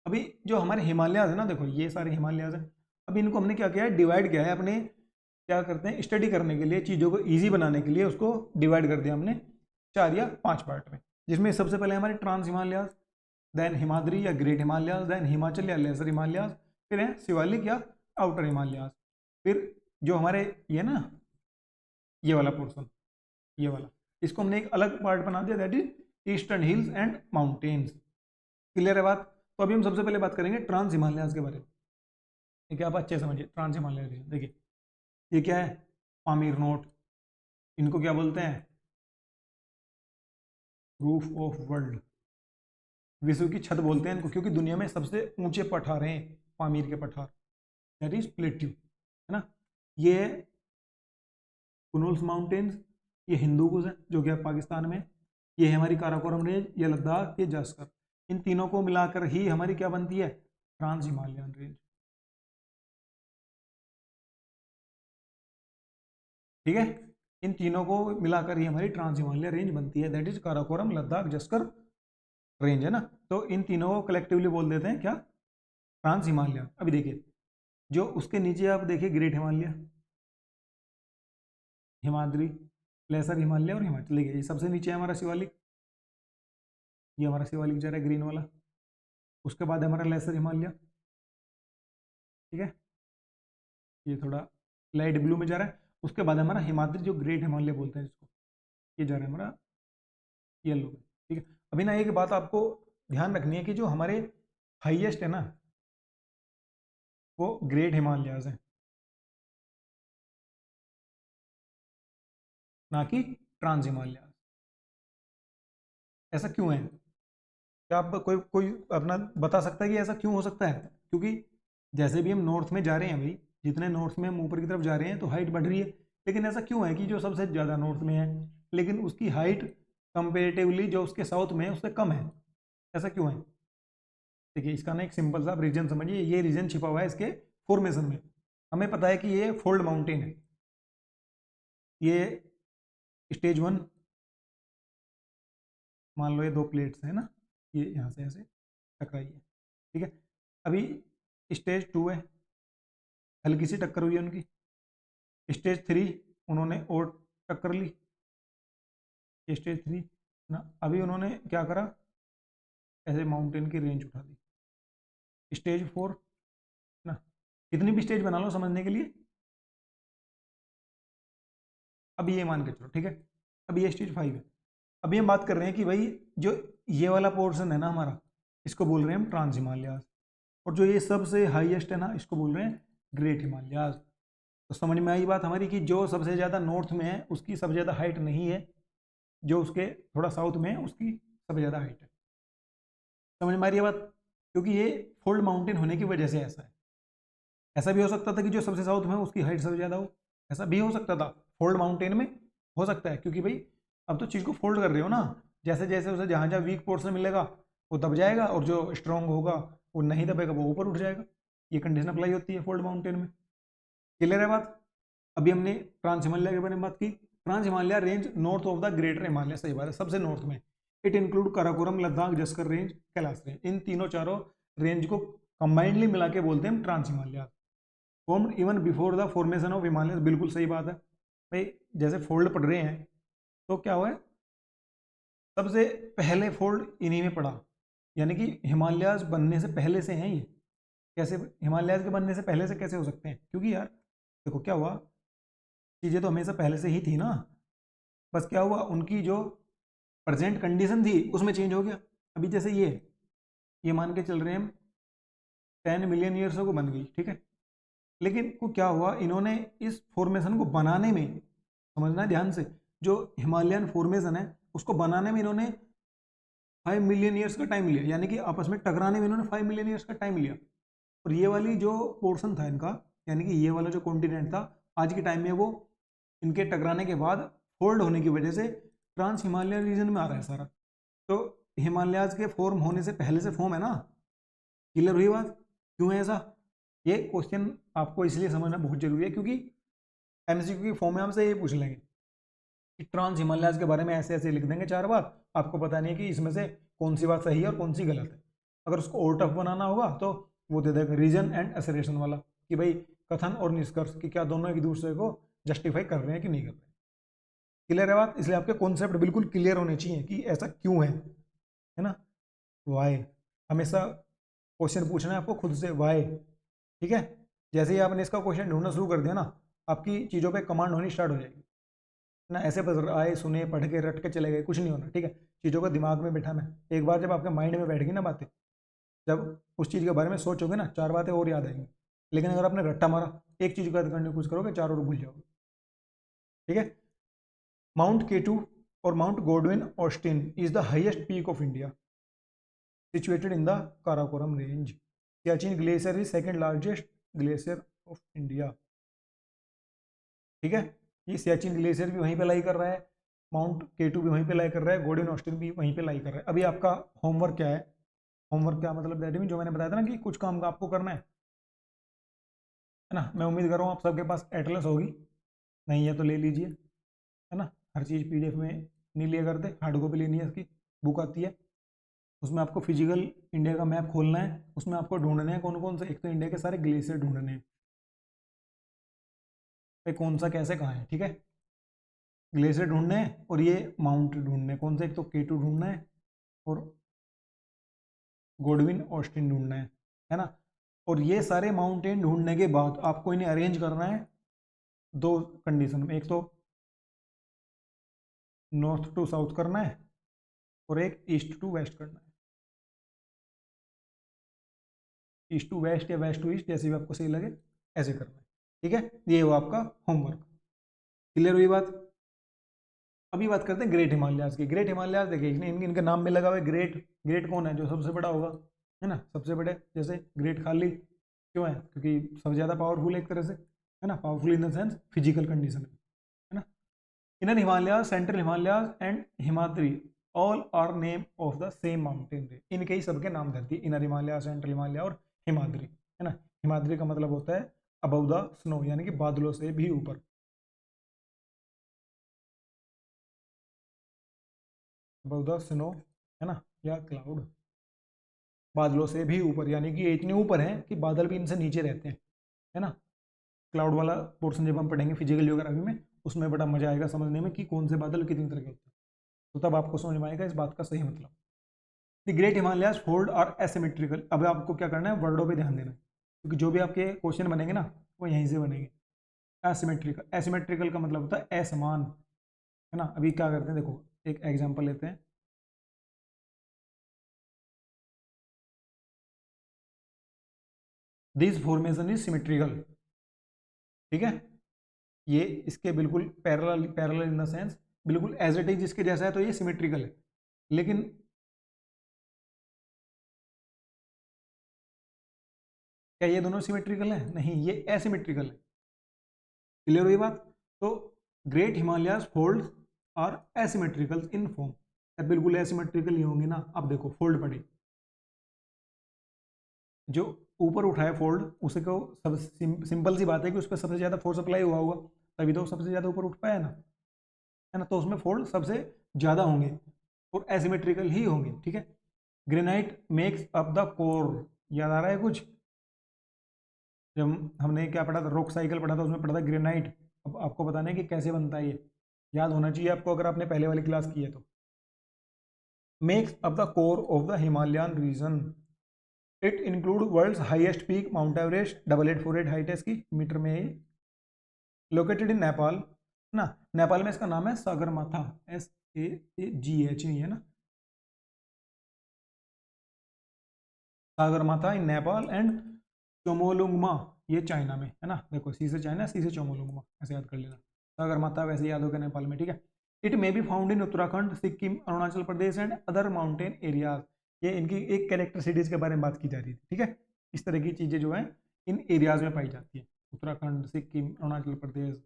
अभी जो हमारे हिमालयाज है ना, देखो ये सारे हिमालयाज हैं, अब इनको हमने क्या किया है, डिवाइड किया है अपने, क्या करते हैं, स्टडी करने के लिए, चीज़ों को ईजी बनाने के लिए उसको डिवाइड कर दिया हमने 4 या 5 पार्ट में, जिसमें सबसे पहले हमारे ट्रांस हिमालयाज, देन हिमाद्री या ग्रेट हिमालयाज, देन हिमाचल या लेसर हिमालयाज, फिर है शिवालिक या आउटर हिमालयाज, फिर जो हमारे ये ना ये वाला पोर्सन, ये वाला, इसको हमने एक अलग पार्ट बना दिया, that is eastern hills and mountains. Clear है बात? तो अभी हम सबसे पहले बात करेंगे ट्रांस हिमालयाज के बारे में। ठीक है, आप अच्छे समझिए ट्रांस हिमालय रीजन। देखिए ये क्या है, पामीर नोट, इनको क्या बोलते हैं, रूफ ऑफ वर्ल्ड, विश्व की छत बोलते हैं इनको, क्योंकि दुनिया में सबसे ऊंचे पठार हैं पामीर के पठार, दैट इज प्लेट्यू, है ना। ये कुनोल्स माउंटेन्स, ये हिंदूकुश है जो कि पाकिस्तान में, ये है हमारी काराकोरम रेंज, ये लद्दाख, ये जास्कर, इन तीनों को मिलाकर ही हमारी क्या बनती है, ट्रांस हिमालयन रेंज, ठीक है। इन तीनों को मिलाकर ही हमारी ट्रांस हिमालय रेंज बनती है, that is Karakoram, Ladakh, Zaskar range, है ना। तो इन तीनों को कलेक्टिवली बोल देते हैं क्या, ट्रांस हिमालय। अभी देखिए जो उसके नीचे आप देखिए ग्रेट हिमालय, हिमाद्री, लेसर हिमालय और हिमाचल, देखिए ये सबसे नीचे है हमारा शिवालिक, ये हमारा शिवालिक जा रहा है ग्रीन वाला, उसके बाद हमारा लेसर हिमालय, ठीक है, ये थोड़ा लाइट ब्लू में जा रहा है, उसके बाद हमारा हिमाद्री जो ग्रेट हिमालय बोलते हैं जिसको, ये जा रहा है हमारा येलो में, ठीक है। अभी ना एक बात आपको ध्यान रखनी है कि जो हमारे हाईएस्ट है ना वो ग्रेट हिमालयाज हैं, ना कि ट्रांस हिमालयाज। ऐसा क्यों है? क्या आप कोई कोई अपना बता सकता है कि ऐसा क्यों हो सकता है? क्योंकि जैसे भी हम नॉर्थ में जा रहे हैं भाई, जितने नॉर्थ में हम ऊपर की तरफ जा रहे हैं तो हाइट बढ़ रही है, लेकिन ऐसा क्यों है कि जो सबसे ज़्यादा नॉर्थ में है लेकिन उसकी हाइट कंपेरेटिवली जो उसके साउथ में है उससे कम है, ऐसा क्यों है? देखिए इसका ना एक सिंपल सा रीजन समझिए, ये रीजन छिपा हुआ है इसके फॉर्मेशन में। हमें पता है कि ये फोल्ड माउंटेन है, ये स्टेज 1, मान लो ये 2 प्लेट्स हैं ना, ये यहाँ से ऐसे टकराई है, ठीक है। अभी स्टेज 2 है, हल्की सी टक्कर हुई है उनकी। स्टेज 3 उन्होंने और टक्कर ली, स्टेज 3 ना। अभी उन्होंने क्या करा, ऐसे माउंटेन की रेंज उठा दी। स्टेज 4 ना, कितनी भी स्टेज बना लो समझने के लिए। अभी ये मान के चलो, ठीक है। अभी ये स्टेज 5 है। अभी हम बात कर रहे हैं कि भाई जो ये वाला पोर्शन है ना हमारा, इसको बोल रहे हैं हम ट्रांस हिमालयाज, और जो ये सबसे हाईएस्ट है ना, इसको बोल रहे हैं ग्रेट हिमालयाज। तो समझ में आई बात हमारी कि जो सबसे ज़्यादा नॉर्थ में है उसकी सबसे ज़्यादा हाइट नहीं है, जो उसके थोड़ा साउथ में है उसकी सबसे ज़्यादा हाइट है। समझ में आ रही है बात, क्योंकि ये फोल्ड माउंटेन होने की वजह से ऐसा है। ऐसा भी हो सकता था कि जो सबसे साउथ में है उसकी हाइट सबसे ज़्यादा हो, ऐसा भी हो सकता था। फोल्ड माउंटेन में हो सकता है, क्योंकि भाई अब तो चीज़ को फोल्ड कर रहे हो ना, जैसे जैसे उसे जहाँ जहाँ वीक पोर्शन मिलेगा वो दब जाएगा, और जो स्ट्रॉन्ग होगा वो नहीं दबेगा, वो ऊपर उठ जाएगा। ये कंडीशन अप्लाई होती है फोल्ड माउंटेन में। क्लियर है बात। अभी हमने ट्रांस हिमालय के बारे में बात की। Trans Himalaya range north of the greater Himalaya, सही बात है, सबसे नॉर्थ में। It include Karakoram, Ladakh, Zaskar range, Kailash range. इन तीनों चारों रेंज को कंबाइंडली मिला के बोलते हैं हम trans Himalaya. Formed even before the formation of Himalaya, बिल्कुल सही बात है भाई। जैसे फोल्ड पड़ रहे हैं तो क्या हुआ है, सबसे पहले फोल्ड इन्हीं में पड़ा, यानी कि हिमालयाज बनने से पहले से हैं ये। कैसे हिमालयाज के बनने से पहले से कैसे हो सकते हैं, क्योंकि यार देखो क्या हुआ, चीज़ें तो हमेशा पहले से ही थी ना, बस क्या हुआ उनकी जो प्रेजेंट कंडीशन थी उसमें चेंज हो गया। अभी जैसे ये मान के चल रहे हैं हम 10 मिलियन ईयर्स को बन गई, ठीक है। लेकिन को क्या हुआ, इन्होंने इस फॉर्मेशन को बनाने में, समझना है ध्यान से, जो हिमालयन फॉर्मेशन है उसको बनाने में इन्होंने 5 मिलियन ईयर्स का टाइम लिया, यानी कि आपस में टकराने में इन्होंने 5 मिलियन ईयर्स का टाइम लिया। और ये वाली जो पोर्शन था इनका, यानी कि ये वाला जो कॉन्टिनेंट था, आज के टाइम में वो इनके टकराने के बाद फोल्ड होने की वजह से ट्रांस हिमालय रीजन में आ रहा है सारा। तो हिमालयाज के फॉर्म होने से पहले से फॉर्म है ना। क्लियर हुई बात, क्यों है ऐसा। ये क्वेश्चन आपको इसलिए समझना बहुत जरूरी है, क्योंकि एमसीक्यू की फॉर्म में हमसे ये पूछ लेंगे कि ट्रांस हिमालयाज के बारे में ऐसे ऐसे लिख देंगे 4 बात, आपको पता नहीं है कि इसमें से कौन सी बात सही है और कौन सी गलत है। अगर उसको और टफ बनाना होगा तो वो दे देगा रीजन एंड असरेशन वाला, कि भाई कथन और निष्कर्ष कि क्या दोनों एक दूसरे को जस्टिफाई कर रहे हैं कि नहीं कर रहे हैं। क्लियर है बात, इसलिए आपके कॉन्सेप्ट बिल्कुल क्लियर होने चाहिए कि ऐसा क्यों है ना। वाई, हमेशा क्वेश्चन पूछना है आपको खुद से, वाई, ठीक है। जैसे ही आपने इसका क्वेश्चन ढूंढना शुरू कर दिया ना, आपकी चीज़ों पे कमांड होनी स्टार्ट हो जाएगी ना। ऐसे बस आए सुने पढ़ के रट के चले गए, कुछ नहीं होना, ठीक है। चीज़ों को दिमाग में बिठाना है। एक बार जब आपके माइंड में बैठ गई ना बातें, जब उस चीज़ के बारे में सोचोगे ना, 4 बातें और याद आएंगी। लेकिन अगर आपने रट्टा मारा, एक चीज़ को याद करने की कोशिश करोगे, 4 और भूल जाओगे, ठीक है। माउंट केटू और mount Godwin Austin is the highest peak of India, situated in the Karakoram range. Siachen Glacier is second largest glacier of India. ठीक है, ये सियाचिन ग्लेशियर भी वहीं पे लाई कर रहा है, माउंट केटू भी वहीं पे लाई कर रहा है, गोल्डन ऑस्टिन भी वहीं पे लाई कर रहा है। अभी आपका होमवर्क क्या है, होमवर्क क्या मतलब दैट मीन जो मैंने बताया था ना कि कुछ काम का आपको करना है ना। मैं उम्मीद कर रहा हूँ आप सबके पास एटलस होगी, नहीं है तो ले लीजिए, है ना। हर चीज़ पीडीएफ में नहीं लिया करते, हार्ड कॉपी लेनी है, इसकी बुक आती है। उसमें आपको फिजिकल इंडिया का मैप खोलना है, उसमें आपको ढूंढने हैं कौन कौन से, एक तो इंडिया के सारे ग्लेशियर ढूंढने हैं भाई, कौन सा कैसे कहाँ है, ठीक है। ग्लेशियर ढूंढने हैं और ये माउंट ढूंढने हैं, कौन सा, एक तो केटू ढूंढना है और गोडविन ऑस्टिन ढूंढना है ना। और ये सारे माउंटेन ढूंढने के बाद आपको इन्हें अरेंज करना है 2 कंडीशन में, एक तो नॉर्थ टू साउथ करना है और एक ईस्ट टू वेस्ट करना है। ईस्ट टू वेस्ट या वेस्ट टू ईस्ट, जैसे भी आपको सही लगे ऐसे करना है, ठीक है। ये हुआ आपका होमवर्क। क्लियर हुई बात। अभी बात करते हैं ग्रेट हिमालयाज की। ग्रेट हिमालयाज देखिए, इनके नाम में लगा हुआ है ग्रेट। ग्रेट कौन है, जो सबसे बड़ा होगा, है ना, सबसे बड़े। जैसे ग्रेट खाली क्यों है, क्योंकि सबसे ज़्यादा पावरफुल एक तरह से, है ना, powerful in the sense physical condition में, है ना। Inner Himalayas, central Himalayas and Himadri all are name of the same mountain range. इनके ही सबके नाम धरती है, इनर हिमालय, सेंट्रल हिमालय और हिमाद्री, है ना। हिमाद्री का मतलब होता है अबव द स्नो, यानी कि बादलों से भी ऊपर। अबव द स्नो, है ना, या क्लाउड, बादलों से भी ऊपर, यानी कि ये इतने ऊपर हैं कि बादल भी इनसे नीचे रहते हैं, है ना। क्लाउड वाला पोर्शन जब हम पढ़ेंगे फिजिकल ज्योग्राफी में, उसमें बड़ा मजा आएगा समझने में कि कौन से बादल कितनी तरह के होते हैं, तो तब आपको समझ में आएगा इस बात का सही मतलब। द ग्रेट हिमालयाज फोल्ड और एसिमेट्रिकल, अब आपको क्या करना है, वर्डों पे ध्यान देना है, क्योंकि जो भी आपके क्वेश्चन बनेंगे ना वो यहीं से बनेंगे। एसिमेट्रिकल, एसिमेट्रिकल का मतलब होता है असमान, है ना। अभी क्या करते हैं, देखो एक एग्जांपल लेते हैं। दिस फॉर्मेशन इज सिमेट्रिकल, ठीक है, ये इसके बिल्कुल parallel, parallel in the sense बिल्कुल एज इट इज इसके जैसा है, तो ये सिमेट्रिकल है। लेकिन क्या ये दोनों सिमेट्रिकल है? नहीं, ये एसिमेट्रिकल है। क्लियर हुई बात? तो ग्रेट हिमालयाज फोल्ड और एसिमेट्रिकल इन फॉर्म, बिल्कुल एसिमेट्रिकल ही होंगे ना। अब देखो फोल्ड पड़ी, जो ऊपर उठा है फोल्ड, उसे को सब सिंपल सी बात है कि उस पर सबसे ज़्यादा फोर्स अप्लाई हुआ होगा, तभी तो सबसे ज़्यादा ऊपर उठ पाया ना, है ना। तो उसमें फोल्ड सबसे ज़्यादा होंगे और एसिमेट्रिकल ही होंगे, ठीक है। Granite makes up the core, याद आ रहा है कुछ? जब हमने क्या पढ़ा था, रॉक साइकिल पढ़ा था, उसमें पढ़ा था ग्रेनाइट। अब आपको बताना है कि कैसे बनता है ये, याद होना चाहिए आपको अगर आपने पहले वाली क्लास की है तो। Makes up the core of the Himalayan region, it include world's highest peak Mount Everest, 8848 height है इसकी मीटर में है, लोकेटेड इन नेपाल, है ना। नेपाल में इसका नाम है सागरमाथा, SAGH ही है ना, सागरमाथा इन नेपाल एंड चोमोलुंगमा, ये चाइना में, है ना। देखो सी से चाइना, सी से चोमोलुंगमा, ऐसे याद कर लेना। सागरमाथा वैसे याद होगा नेपाल में, ठीक है। It may be found in Uttarakhand, Sikkim, Arunachal Pradesh and other mountain areas, ये इनकी एक कैरेक्टरिस्टिक्स के बारे में बात की जा रही थी, ठीक है। इस तरह की चीज़ें जो है इन एरियाज में पाई जाती है, Uttarakhand, Sikkim, Arunachal Pradesh.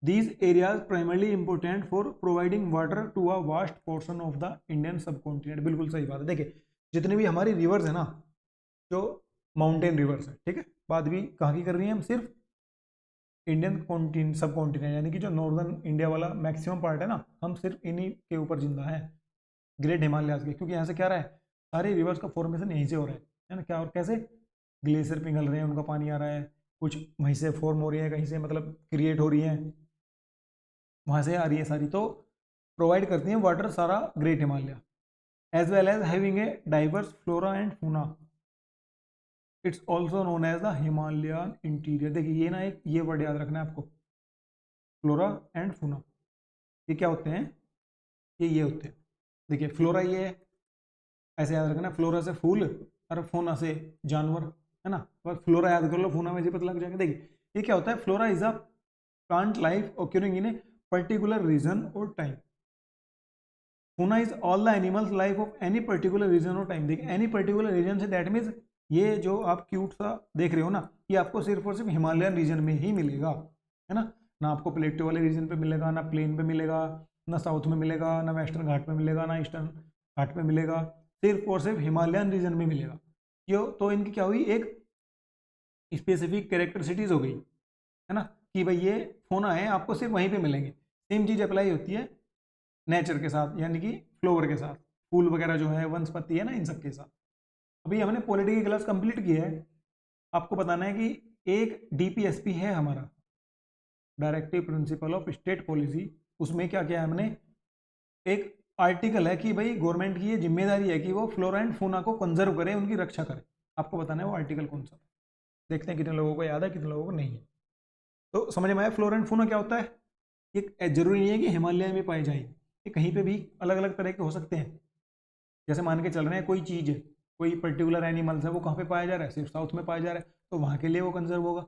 These areas primarily important for providing water to a vast portion of the Indian subcontinent, बिल्कुल सही बात है। देखिए जितनी भी हमारी रिवर्स है ना, जो माउंटेन रिवर्स है, ठीक है, बात भी कहाँ की कर रही हैं हम, सिर्फ इंडियन कॉन्टिनेंट, सब कॉन्टिनेंट, यानी कि जो नॉर्दर्न इंडिया वाला मैक्सिमम पार्ट है ना, हम सिर्फ इन्हीं के ऊपर जिंदा है, ग्रेट हिमालयाज के, क्योंकि यहाँ से क्या रहा है, सारे रिवर्स का फॉर्मेशन यहीं से हो रहा है ना। क्या और कैसे, ग्लेशियर पिघल रहे हैं, उनका पानी आ रहा है, कुछ वहीं से फॉर्म हो रही है, कहीं से मतलब क्रिएट हो रही है, वहाँ से आ रही है सारी, तो प्रोवाइड करती हैं वाटर सारा great Himalaya, as well as having a diverse flora and fauna. It's also known as the Himalayan interior. देखिए ये ना, एक ये वर्ड याद रखना है आपको, फ्लोरा एंड फूना, ये क्या होते हैं, ये होते हैं। देखिए फ्लोरा ये है, ऐसे याद रखना, फ्लोरा से फूल और फूना से जानवर, है ना। बस फ्लोरा याद कर लो, फूना में से पता लग जाएगा। देखिए ये क्या होता है, flora is a plant life occurring in a particular region और time, fauna is all the animals life of any particular region और टाइम। देखिए एनी पर्टिकुलर रीजन से दैट मीन्स ये जो आप क्यूट सा देख रहे हो ना, ये आपको सिर्फ और सिर्फ हिमालयन रीजन में ही मिलेगा, है ना। ना आपको प्लेटो वाले रीजन पे मिलेगा, ना प्लेन पे मिलेगा, ना साउथ में मिलेगा, ना वेस्टर्न घाट में मिलेगा, ना ईस्टर्न घाट में मिलेगा, सिर्फ और सिर्फ हिमालयन रीजन में मिलेगा। यो तो इनकी क्या हुई, एक स्पेसिफिक कैरेक्टरिस्टिक्स हो गई, है ना, कि भाई ये फोना है, आपको सिर्फ वहीं पे मिलेंगे। सेम चीज़ अप्लाई होती है नेचर के साथ, यानी कि फ्लोवर के साथ, फूल वगैरह जो है, वनस्पति है ना, इन सब के साथ। अभी हमने पॉलिटी की क्लास कंप्लीट की है, आपको बताना है कि एक DPSP है हमारा, directive principle of state policy, उसमें क्या किया है हमने, एक आर्टिकल है कि भाई गवर्नमेंट की ये जिम्मेदारी है कि वो फ्लोरा एंड फूना को कंजर्व करे, उनकी रक्षा करे। आपको बताना है वो आर्टिकल कौन सा, देखते हैं कितने लोगों को याद है, कितने लोगों को नहीं है। तो समझ में आया फ्लोरा एंड फूना क्या होता है। ये जरूरी नहीं है कि हिमालय में पाए जाए, ये कहीं पे भी अलग अलग तरह के हो सकते हैं। जैसे मान के चल रहे हैं कोई चीज़ है, कोई पर्टिकुलर एनिमल्स है, वो कहाँ पे पाया जा रहा है, सिर्फ साउथ में पाया जा रहा है, तो वहाँ के लिए वो कंजर्व होगा,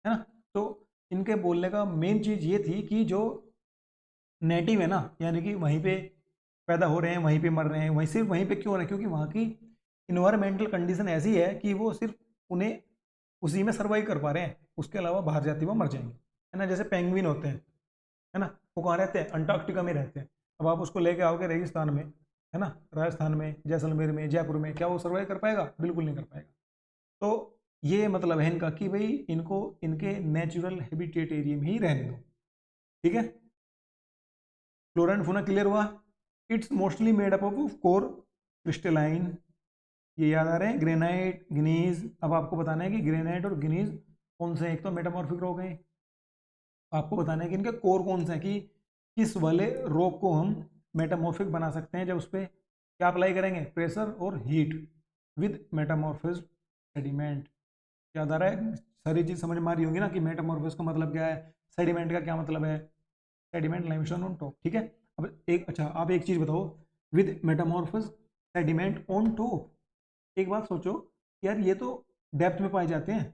है ना। तो इनके बोलने का मेन चीज़ ये थी कि जो नेटिव है ना, यानी कि वहीं पे पैदा हो रहे हैं, वहीं पे मर रहे हैं, वहीं सिर्फ वहीं पे क्यों हो रहे हैं, क्योंकि वहाँ की इन्वायरमेंटल कंडीशन ऐसी है कि वो सिर्फ उन्हें उसी में सर्वाइव कर पा रहे हैं, उसके अलावा बाहर जाती वो मर जाएंगे, है ना। जैसे पेंगुइन होते हैं, है ना, वो कहाँ रहते हैं, अंटार्कटिका में रहते हैं। अब आप उसको लेके आओगे रेगिस्तान में, है ना, राजस्थान में, जैसलमेर में, जयपुर में, क्या वो सर्वाइव कर पाएगा? बिल्कुल नहीं कर पाएगा। तो ये मतलब है इनका कि भाई इनको इनके नेचुरल हैबिटेट एरिया में ही रहने दो, ठीक है। फ्लोरा एंड फौना क्लियर हुआ? It's mostly made up of core crystalline, ये याद आ रहे हैं, ग्रेनाइट, ग्नीज। अब आपको बताना है कि ग्रेनाइट और ग्नीज कौन से हैं, एक तो मेटामॉर्फिक रॉक हैं, आपको बताना है कि इनके कोर कौन से हैं, कि किस वाले रॉक को हम मेटामॉर्फिक बना सकते हैं जब उस पर क्या अप्लाई करेंगे, प्रेशर और हीट विद मेटामॉर्फिज सेडिमेंट। याद आ रहा है, सारी चीज समझ में आ रही होगी ना कि मेटामॉर्फिज का मतलब क्या है, सेडिमेंट का क्या मतलब है, सेडिमेंट लाइमस्टोन ऑन टॉप, ठीक है। अब एक अच्छा आप एक चीज बताओ, विद मेटामॉर्फिज सेडिमेंट ऑन टॉप, एक बात सोचो यार, ये तो डेप्थ में पाए जाते हैं,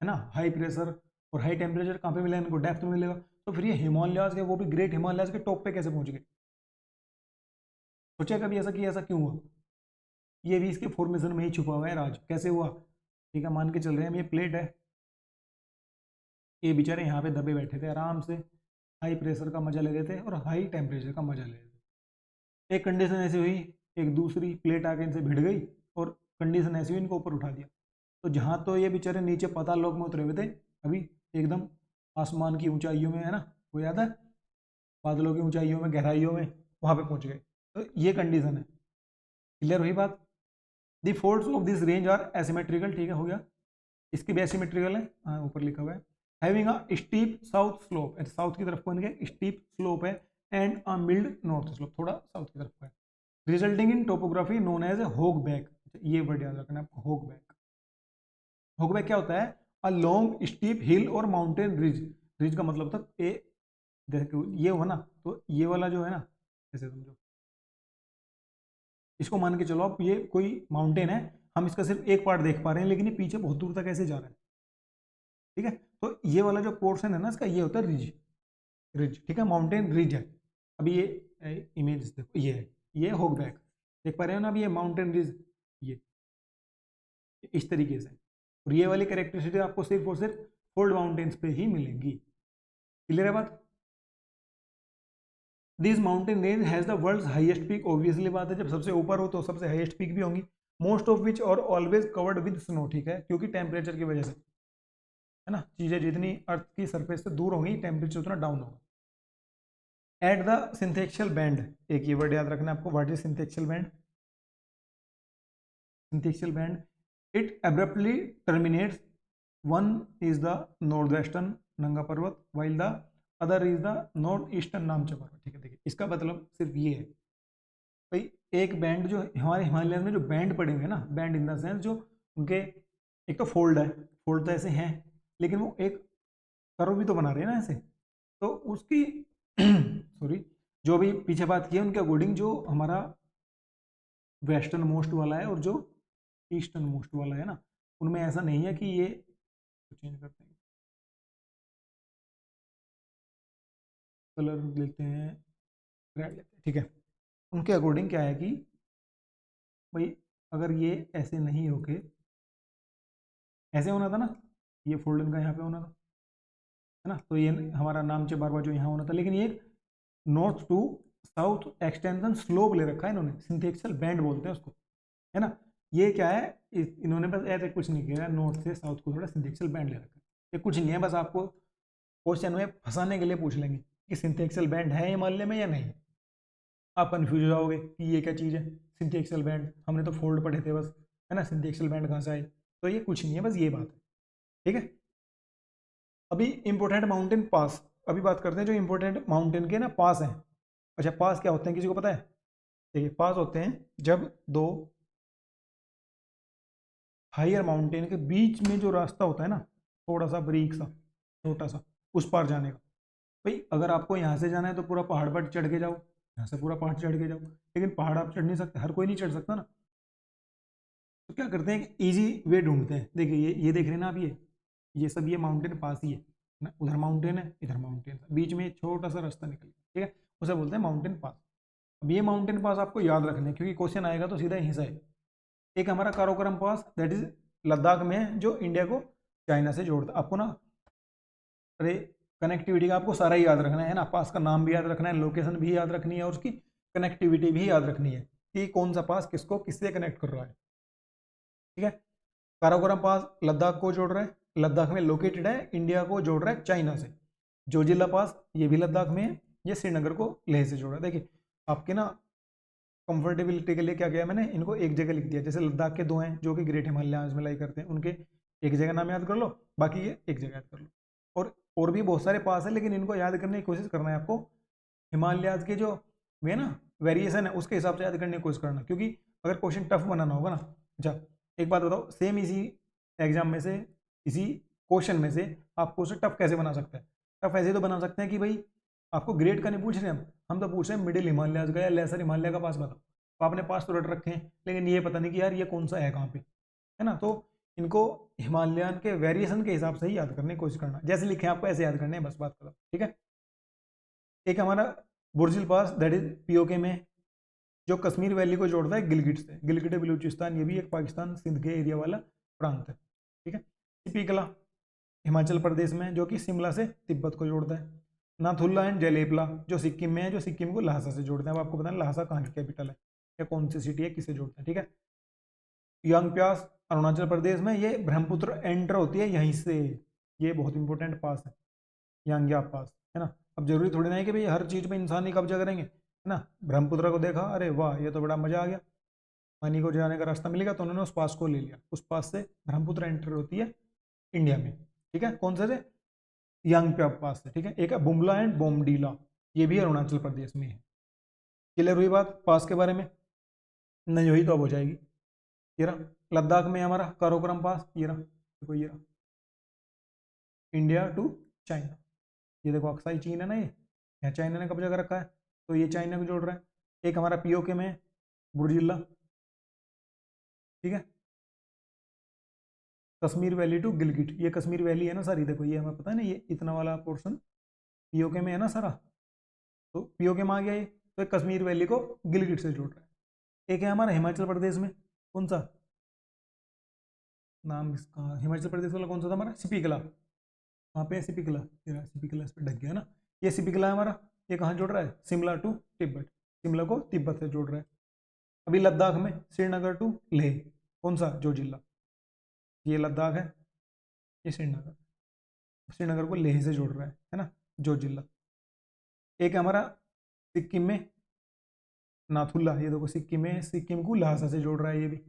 है ना, हाई प्रेशर और हाई टेम्परेचर कहाँ पे मिलेगा इनको, डेप्थ में मिलेगा। तो फिर ये हिमालयाज के, वो भी ग्रेट हिमालयाज के टॉप पे कैसे पहुंच गए, सोचा कभी ऐसा कि ऐसा क्यों हुआ, ये भी इसके फॉर्मेशन में ही छुपा हुआ है राज, कैसे हुआ। ठीक है, मान के चल रहे हैं हम, ये प्लेट है, ये बेचारे यहाँ पे दबे बैठे थे आराम से, हाई प्रेशर का मजा ले रहे थे और हाई टेम्परेचर का मजा ले रहे थे। एक कंडीशन ऐसी हुई, एक दूसरी प्लेट आके इनसे भिड़ गई और कंडीशन ऐसी हुई, इनको ऊपर उठा दिया। तो जहाँ तो ये बेचारे नीचे पाताल लोक में उतरे हुए थे, अभी एकदम आसमान की ऊंचाइयों में, है ना, वो याद है, बादलों की ऊंचाइयों में, गहराइयों में, वहाँ पे पहुँच गए। तो ये कंडीशन है, क्लियर हुई बात। The folds of this range are asymmetrical, ठीक है, हो गया, इसकी भी एसिमेट्रिकल है, हाँ ऊपर लिखा हुआ है, having a steep south slope, south की तरफ कौन गया, स्टीप स्लोप है, and a mild north slope, थोड़ा साउथ की तरफ का है, resulting in topography known as a hog back. ये वर्ड याद रखना है आपको, होग बैक। होग बैक क्या होता है, अ लॉन्ग स्टीप हिल और माउंटेन रिज, रिज का मतलब था ए, देखो ये हुआ ना, तो ये वाला जो है ना, ऐसे समझो, इसको मान के चलो आप, ये कोई माउंटेन है, हम इसका सिर्फ एक पार्ट देख पा रहे हैं, लेकिन ये पीछे बहुत दूर तक ऐसे जा रहा है, ठीक है। तो ये वाला जो पोर्शन है ना इसका, ये होता है रिज, रिज, ठीक है, माउंटेन रिज है। अभी ये इमेज देखो, ये है, ये होग बैक, देख पा रहे हो ना, अभी ये माउंटेन रिज, ये इस तरीके से, और ये वाली कैरेक्टरिस्टिक आपको सिर्फ और सिर्फ फोल्ड माउंटेन्स पे ही मिलेंगी, क्लियर है बात। This mountain range has the world's highest peak, obviously बात है, जब सबसे ऊपर हो तो सबसे हाईएस्ट पीक भी होंगी, मोस्ट ऑफ विच और ऑलवेज कवर्ड विद स्नो, ठीक है, क्योंकि टेम्परेचर की वजह से, है ना, चीजें जितनी अर्थ की सरफेस से दूर होंगी टेम्परेचर उतना डाउन होगा। एट द सिंथेक्शियल बैंड, एक ये वर्ड याद रखना है आपको, what is syntaxial band, syntaxial band, it abruptly terminates, one is the north western Nanga Parbat, while the other is the north eastern Namcha Parbat, ठीक है। देखिए इसका मतलब सिर्फ ये है भाई, एक बैंड जो हमारे हिमालय में जो बैंड पड़े हुए हैं ना, बैंड इन द सेंस जो उनके, एक तो फोल्ड है, फोल्ड तो ऐसे हैं, लेकिन वो एक कर्व भी तो बना रहे हैं ना ऐसे, तो उसकी सॉरी, जो भी पीछे बात की है उनके अकॉर्डिंग, जो हमारा वेस्टर्न मोस्ट वाला है और जो ईस्टर्न मोस्ट वाला है ना, उनमें ऐसा नहीं है कि ये, चेंज करते हैं, कलर लेते हैं, रेड लेते हैं, ठीक है। उनके अकॉर्डिंग क्या है कि भाई, अगर ये ऐसे नहीं होके ऐसे होना था ना, ये फोल्ड इनका यहाँ पे होना था, है ना, तो ये हमारा नाम से बार बार जो यहाँ होना था, लेकिन ये north to south extension slope ले रखा है इन्होंने, सिंथेक्सल बैंड बोलते हैं उसको, है ना। ये क्या है, इन्होंने बस ऐसे कुछ नहीं किया, नॉर्थ से साउथ को थोड़ा सिंथेक्सल बैंड ले रखा है, ये कुछ नहीं है, बस आपको क्वेश्चन में फंसाने के लिए पूछ लेंगे कि सिंथेक्सल बैंड है हिमालय में या नहीं, आप कंफ्यूज हो जाओगे कि ये क्या चीज़ है, सिंथेक्सल बैंड, हमने तो फोल्ड पढ़े थे बस, है ना, सिंथेक्सल बैंड कहाँ से आए, तो ये कुछ नहीं है, बस ये बात है, ठीक है। अभी इंपॉर्टेंट माउंटेन पास, अभी बात करते हैं जो इंपॉर्टेंट माउंटेन के ना पास हैं। अच्छा, पास क्या होते हैं, किसी को पता है, देखिए पास होते हैं जब दो हायर माउंटेन के बीच में जो रास्ता होता है ना, थोड़ा सा बारीक सा, छोटा सा, उस पार जाने का। भाई अगर आपको यहाँ से जाना है तो पूरा पहाड़ पर चढ़ के जाओ, यहाँ से पूरा पहाड़ चढ़ के जाओ, लेकिन पहाड़ आप चढ़ नहीं सकते, हर कोई नहीं चढ़ सकता ना, तो क्या करते हैं, इजी वे ढूंढते हैं। देखिए ये देख रहे हैं ना आप, ये सब ये माउंटेन पास ही है ना, उधर माउंटेन है, इधर माउंटेन, बीच में एक छोटा सा रास्ता निकल गया, ठीक है, उसे बोलते हैं माउंटेन पास। अब ये माउंटेन पास आपको याद रखना है, क्योंकि क्वेश्चन आएगा तो सीधा यहीं से है। एक हमारा काराकोरम पास, दैट इज लद्दाख में है, जो इंडिया को चाइना से जोड़ता है। आपको ना, अरे कनेक्टिविटी का आपको सारा ही याद रखना है ना, पास का नाम भी याद रखना है, लोकेशन भी याद रखनी है, और उसकी कनेक्टिविटी भी याद रखनी है कि कौन सा पास किसको किससे कनेक्ट कर रहा है, ठीक है। काराकोरम पास लद्दाख को जोड़ रहा है, लद्दाख में लोकेटेड है, इंडिया को जोड़ रहा है चाइना से। जोजिला पास ये भी लद्दाख में है, ये श्रीनगर को लेह से जोड़ रहा है। देखिए आपके ना कंफर्टेबिलिटी के लिए क्या किया मैंने, इनको एक जगह लिख दिया। जैसे लद्दाख के दो हैं जो कि ग्रेट हिमालयाज में लाई करते हैं, उनके एक जगह नाम याद कर लो, बाकी ये एक जगह याद कर लो। और भी बहुत सारे पास है, लेकिन इनको याद करने की कोशिश करना है आपको। हिमालयाज के जो वे ना वेरिएशन है उसके हिसाब से याद करने की कोशिश करना, क्योंकि अगर क्वेश्चन टफ बनाना होगा ना। अच्छा एक बात बताओ, सेम इसी एग्जाम में से, इसी क्वेश्चन में से आपको उसे टफ कैसे बना सकते हैं? टफ ऐसे तो बना सकते हैं कि भाई आपको ग्रेड का नहीं पूछ रहे हम तो पूछ रहे हैं मिडिल हिमालयाज का या लेसर हिमालय का पास बताओ। तो आपने पास तो रट रखे हैं, लेकिन ये पता नहीं कि यार ये कौन सा है कहाँ पे, है ना। तो इनको हिमालयन के वेरिएशन के हिसाब से ही याद करने की कोशिश करना, जैसे लिखे आपको ऐसे याद करने हैं, बस बात करो, ठीक है। एक हमारा बुर्जिल पास दैट इज पीओके में, जो कश्मीर वैली को जोड़ता है गिलगिट से। गिलगिट बलूचिस्तान ये भी एक पाकिस्तान सिंध के एरिया वाला प्रांत है, ठीक है। सिपीकला हिमाचल प्रदेश में, जो कि शिमला से तिब्बत को जोड़ता है। नाथुल्ला एंड जलेपला जो सिक्किम में है, जो सिक्किम को लहासा से जोड़ते हैं। अब आपको पता है लहासा कहाँ की कैपिटल है या कौन सी सिटी है, किसे जोड़ते हैं, ठीक है। यांग प्यास अरुणाचल प्रदेश में, ये ब्रह्मपुत्र एंटर होती है यहीं से, ये बहुत इंपॉर्टेंट पास है यांग्या पास, है ना। अब जरूरी थोड़ी ना है कि भाई हर चीज में इंसान ही कब्जा करेंगे, है ना। ब्रह्मपुत्र को देखा, अरे वाह ये तो बड़ा मजा आ गया, पानी को जाने का रास्ता मिलेगा, तो उन्होंने उस पास को ले लिया। उस पास से ब्रह्मपुत्र एंटर होती है इंडिया में, ठीक है। कौन से यांगप्या पास से, ठीक है। एक है बुमला एंड बोमडीला, ये भी अरुणाचल प्रदेश में है। क्लियर हुई बात पास के बारे में? नहीं हुई तो अब हो जाएगी। ये रहा लद्दाख में हमारा काराकोरम पास, ये रहा देखो, ये रहा इंडिया टू चाइना। ये देखो अक्साई चीन है ना, ये यहाँ चाइना ने कब्जा कर रखा है, तो ये चाइना को जोड़ रहा है। एक हमारा पीओके में बुर्जिल्ला, ठीक है। कश्मीर वैली टू गिलगिट, ये कश्मीर वैली है ना सारी, देखो ये हमें पता है ना, ये इतना वाला पोर्शन पीओके में है ना सारा, तो पीओके में आ गया ये। तो एक कश्मीर वैली को गिलगिट से जोड़ रहा है। एक है हमारा हिमाचल प्रदेश में, कौन सा नाम इसका, हिमाचल प्रदेश वाला कौन सा था हमारा, सिपीकला। कहाँ पे है सिपीकला, ये सिपीकला इस पर ढक गया ना, ये सिपीकला है हमारा। ये कहाँ जोड़ रहा है, शिमला टू तिब्बत, शिमला को तिब्बत से जोड़ रहा है। अभी लद्दाख में श्रीनगर टू लेह, कौन सा, जो जिला, ये लद्दाख है, ये श्रीनगर, श्रीनगर को लेह से जोड़ रहा है ना, जो जिला। एक है हमारा सिक्किम में नाथुल्ला, ये देखो सिक्किम में, सिक्किम को लहासा से जोड़ रहा है ये भी।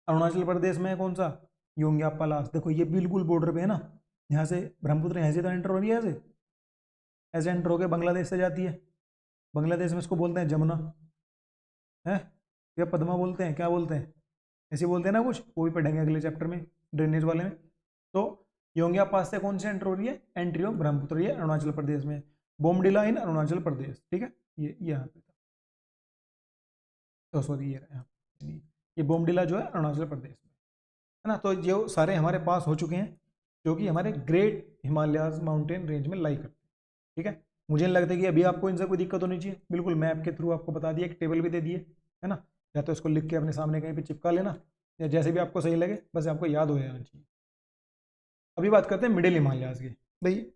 अरुणाचल प्रदेश में कौन सा, योंग्याप्पा लास, देखो ये बिल्कुल बॉर्डर पे है ना, यहाँ से ब्रह्मपुत्र यहाँ से तो एंटर हो रही है, ऐसे ऐसे एंटर होकर बांग्लादेश से जाती है। बांग्लादेश में इसको बोलते हैं जमुना, है या पद्मा बोलते हैं, क्या बोलते हैं, ऐसे बोलते हैं ना कुछ, वो भी पढ़ेंगे अगले चैप्टर में ड्रेनेज वाले में। तो योंगिया पास से कौन सी एंटर हो रही है, एंट्री ऑफ ब्रह्मपुत्र, ये अरुणाचल प्रदेश में। बोमडिला इन अरुणाचल प्रदेश, ठीक है, ये यहाँ पे था, तो सॉरी ये यहाँ, ये बोमडिला जो है अरुणाचल प्रदेश में, है ना। तो जो सारे हमारे पास हो चुके हैं, जो कि हमारे ग्रेट हिमालयाज माउंटेन रेंज में लाई करते हैं, ठीक है। मुझे नहीं लगता कि अभी आपको इनसे कोई दिक्कत होनी चाहिए, बिल्कुल मैप के थ्रू आपको बता दिया, एक टेबल भी दे दिए, है ना। या तो इसको लिख के अपने सामने कहीं पे चिपका लेना, या जैसे भी आपको सही लगे, बस आपको याद हो जाना चाहिए। अभी बात करते हैं मिडिल हिमालयाज की। भाई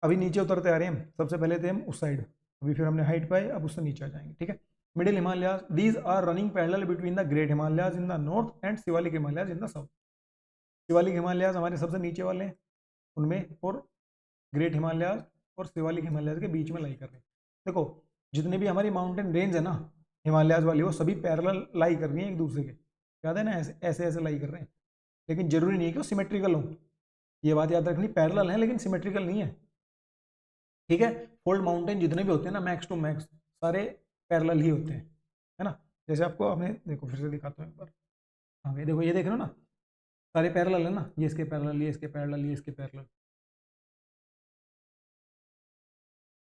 अभी नीचे उतरते आ रहे हैं हम, सबसे पहले थे हम उस साइड, अभी फिर हमने हाइट पाई, अब उससे नीचे आ जाएंगे, ठीक है। Middle Himalayas, these are running parallel between the great Himalayas in the north and Shivalik Himalayas in the south. Shivalik Himalayas हमारे सबसे नीचे वाले हैं उनमें, और ग्रेट हिमालयाज और शिवालिक हिमालयाज के बीच में लाई कर रहे हैं। देखो जितनी भी हमारी माउंटेन रेंज है ना हिमालयाज वाली, वो सभी पैरेलल लाई कर रही हैं एक दूसरे के, याद है ना, ऐसे ऐसे ऐसे लाई कर रहे हैं। लेकिन जरूरी नहीं है कि वो सिमेट्रिकल हो, ये बात याद रखनी, पैरेलल है लेकिन सिमेट्रिकल नहीं है, ठीक है। फोल्ड माउंटेन जितने भी होते हैं ना मैक्स टू मैक्स सारे पैरेलल ही होते हैं, है ना। जैसे आपको आपने देखो फिर से दिखाता हूँ एक बार, हाँ देखो ये देख रहे हो ना, सारे पैरेलल है ना, ये इसके पैरेलल, ये इसके पैरेलल, ये इसके parallel.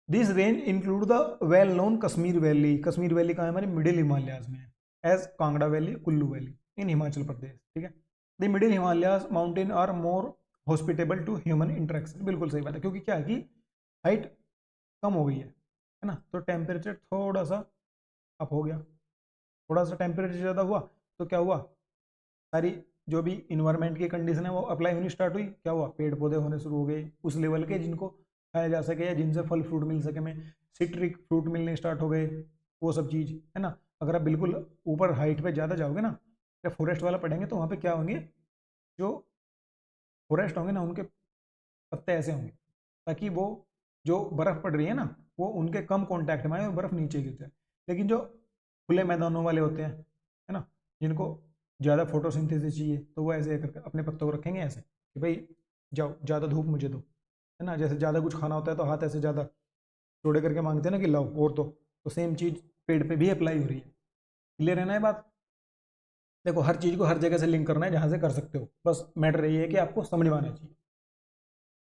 This range include the well known Kashmir valley, Kashmir valley कहाँ है हमारी, मिडिल हिमालयाज में है, as Kangra valley, Kullu valley in Himachal Pradesh, ठीक है। The middle Himalayas mountain are more hospitable to human interaction, बिल्कुल सही बात है, क्योंकि क्या है कि हाइट कम हो गई है ना, तो टेम्परेचर थोड़ा सा अप हो गया, थोड़ा सा टेम्परेचर ज़्यादा हुआ तो क्या हुआ, सारी जो भी इन्वायरमेंट की कंडीशन है वो अप्लाई होनी स्टार्ट हुई, क्या हुआ, पेड़ पौधे होने शुरू हो गए उस लेवल के जिनको खाया जा सके या जिनसे फल फ्रूट मिल सके, में सिट्रिक फ्रूट मिलने स्टार्ट हो गए, वो सब चीज़, है ना। अगर आप बिल्कुल ऊपर हाइट पे ज़्यादा जाओगे ना, या फॉरेस्ट वाला पढ़ेंगे, तो वहाँ पे क्या होंगे, जो फॉरेस्ट होंगे ना उनके पत्ते ऐसे होंगे, ताकि वो जो बर्फ़ पड़ रही है ना वो उनके कम कॉन्टैक्ट में आए और बर्फ़ नीचे गिर जाए। लेकिन जो खुले मैदानों वाले होते हैं, है ना, जिनको ज़्यादा फोटोसिंथेसिस चाहिए, तो वो ऐसे करके अपने पत्तों को रखेंगे ऐसे कि भाई जाओ ज़्यादा धूप मुझे दो, है ना। जैसे ज़्यादा कुछ खाना होता है तो हाथ ऐसे ज़्यादा चौड़े करके मांगते हैं ना कि लाओ और तो सेम चीज़ पेड़ पे भी अप्लाई हो रही है। क्लियर है ना ये बात। देखो हर चीज़ को हर जगह से लिंक करना है जहाँ से कर सकते हो, बस मैटर ये है कि आपको समझ में आना चाहिए।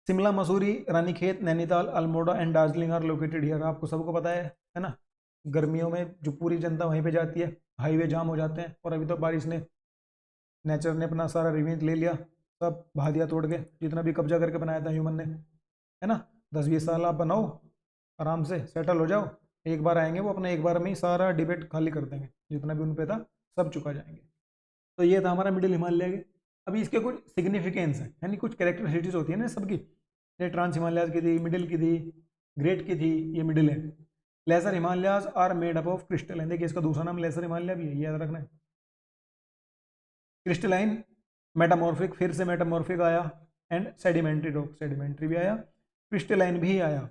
Shimla, Mussoorie, Ranikhet, Nainital, Almora and Darjeeling are located here. आपको सबको पता है ना। गर्मियों में जो पूरी जनता वहीं पे जाती है, हाईवे जाम हो जाते हैं, और अभी तो बारिश ने, नेचर ने अपना सारा रिवेंज ले लिया, सब बहा दिया तोड़ के, जितना भी कब्जा करके बनाया था ह्यूमन ने, है ना। 10-20 साल आप बनाओ, आराम से सेटल हो जाओ, एक बार आएंगे वो अपने एक बार में ही सारा डिबेट खाली कर देंगे, जितना भी उन पे था सब चुका जाएंगे। तो ये था हमारा मिडिल हिमालय। अभी इसके कुछ सिग्निफिकेंस है, यानी कुछ कैरेक्टरिस्टिक्स होती है ना सबकी। ये ट्रांस हिमालयाज की थी, मिडिल की थी, ग्रेट की थी, ये मिडिल है। Lesser Himalayas are made up of crystal, देखिए इसका दूसरा नाम लेसर हिमालय भी है, याद रखना है। क्रिस्टलाइन, मेटामॉर्फिक, फिर से मेटामॉर्फिक आया, एंड सेडिमेंट्री रॉक, सेडिमेंट्री भी आया, क्रिस्टलाइन भी आया।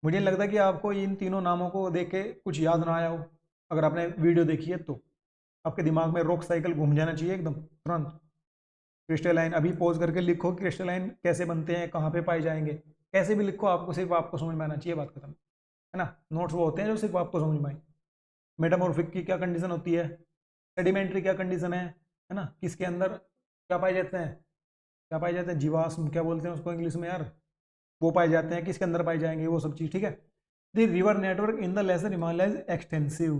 मुझे नहीं लगता कि आपको इन तीनों नामों को देख के कुछ याद ना आया हो। अगर आपने वीडियो देखी है तो आपके दिमाग में रॉक साइकिल घूम जाना चाहिए एकदम तुरंत। क्रिस्टलाइन अभी पॉज करके लिखो, क्रिस्टलाइन कैसे बनते हैं, कहाँ पे पाए जाएंगे, कैसे भी लिखो, आपको सिर्फ आपको समझ में आना चाहिए, बात खत्म, है ना। नोट्स वो होते हैं जो सिर्फ आपको समझ में आए। मेटामॉर्फिक की क्या कंडीशन होती है, सेडिमेंट्री क्या कंडीशन है ना, किसके अंदर क्या पाए जाते हैं, क्या पाए जाते हैं, जीवाश्म क्या बोलते हैं उसको इंग्लिश में यार, वो पाए जाते हैं, किसके अंदर पाए जाएंगे वो सब चीज़, ठीक है। The river network in the lesser Himalaya is extensive,